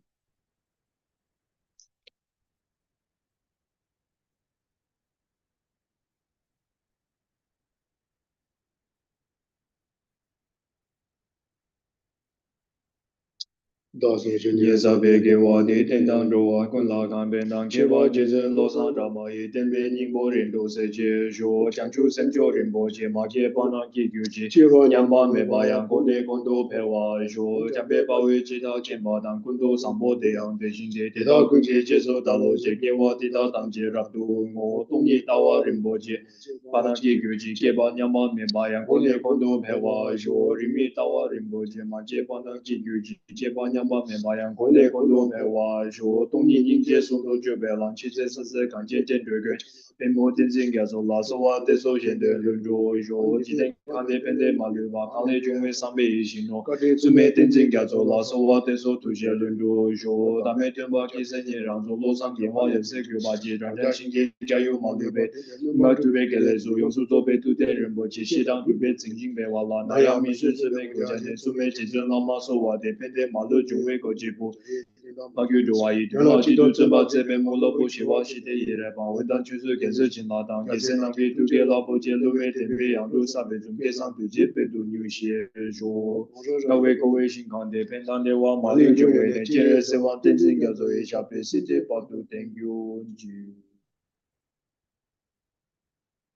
Speaker 1: Yesa bege wa de tendang do wa kun la kan ben dang ke wa je zen lo san da ma ye ten be ning bo rin do se je jo chang chu sem jo rin bo je ma ke pa na ki gyu ji nyam ba me ba yang ko de kon do pe wa jo chang be ba we ji da chen ba dang kun do sam bo de yang de jin de da kun ke je so da lo je ke wa di da dang je rap do ngo tong yi da wa rin bo je pa na ki gyu ji ke ba nyam ba me ba yang ko de kon do pe wa jo ri mi da wa rin bo je ma ke pa na ki gyu ji ke ba nyam ba me ba yang ko de kon do pe wa jo tong yi yin je so do je be lang chi je se se kan je jen de ge ben mo tin jing ga so la so wa de so jen de lu jo jo ji de kan de pen de ma lu ba kan de jung we sam be yi xin no su me tin jing ga so la so wa de so tu je lu jo da me ten ba ki se ni rang zo lo sang ye wa ye se ge ba ji ran de xin ge jia yu ma lu be ma tu be ge le zo yong su zo be tu de ren bo ji xi dang tu be jing jing be wa la na ya mi shi se be ge jia de su me ji zhen la ma so wa de pen de ma lu jung we go ji bu ma gyu do wa yi de ma ji du zhen ba zhe be mo lo bo xi wa xi de yi re ba wen dan ju su ge zhe jin la dang ge sen na ge tu ge la bo jie lu me de be yang lu sa be zhong ge sang tu jie be du niu xie zhuo ga wei go wei xin kan de pen dan de wa ma liu ju wei de jie re se wan ten jing ge zo yi xia pe si de ba du teng yu ji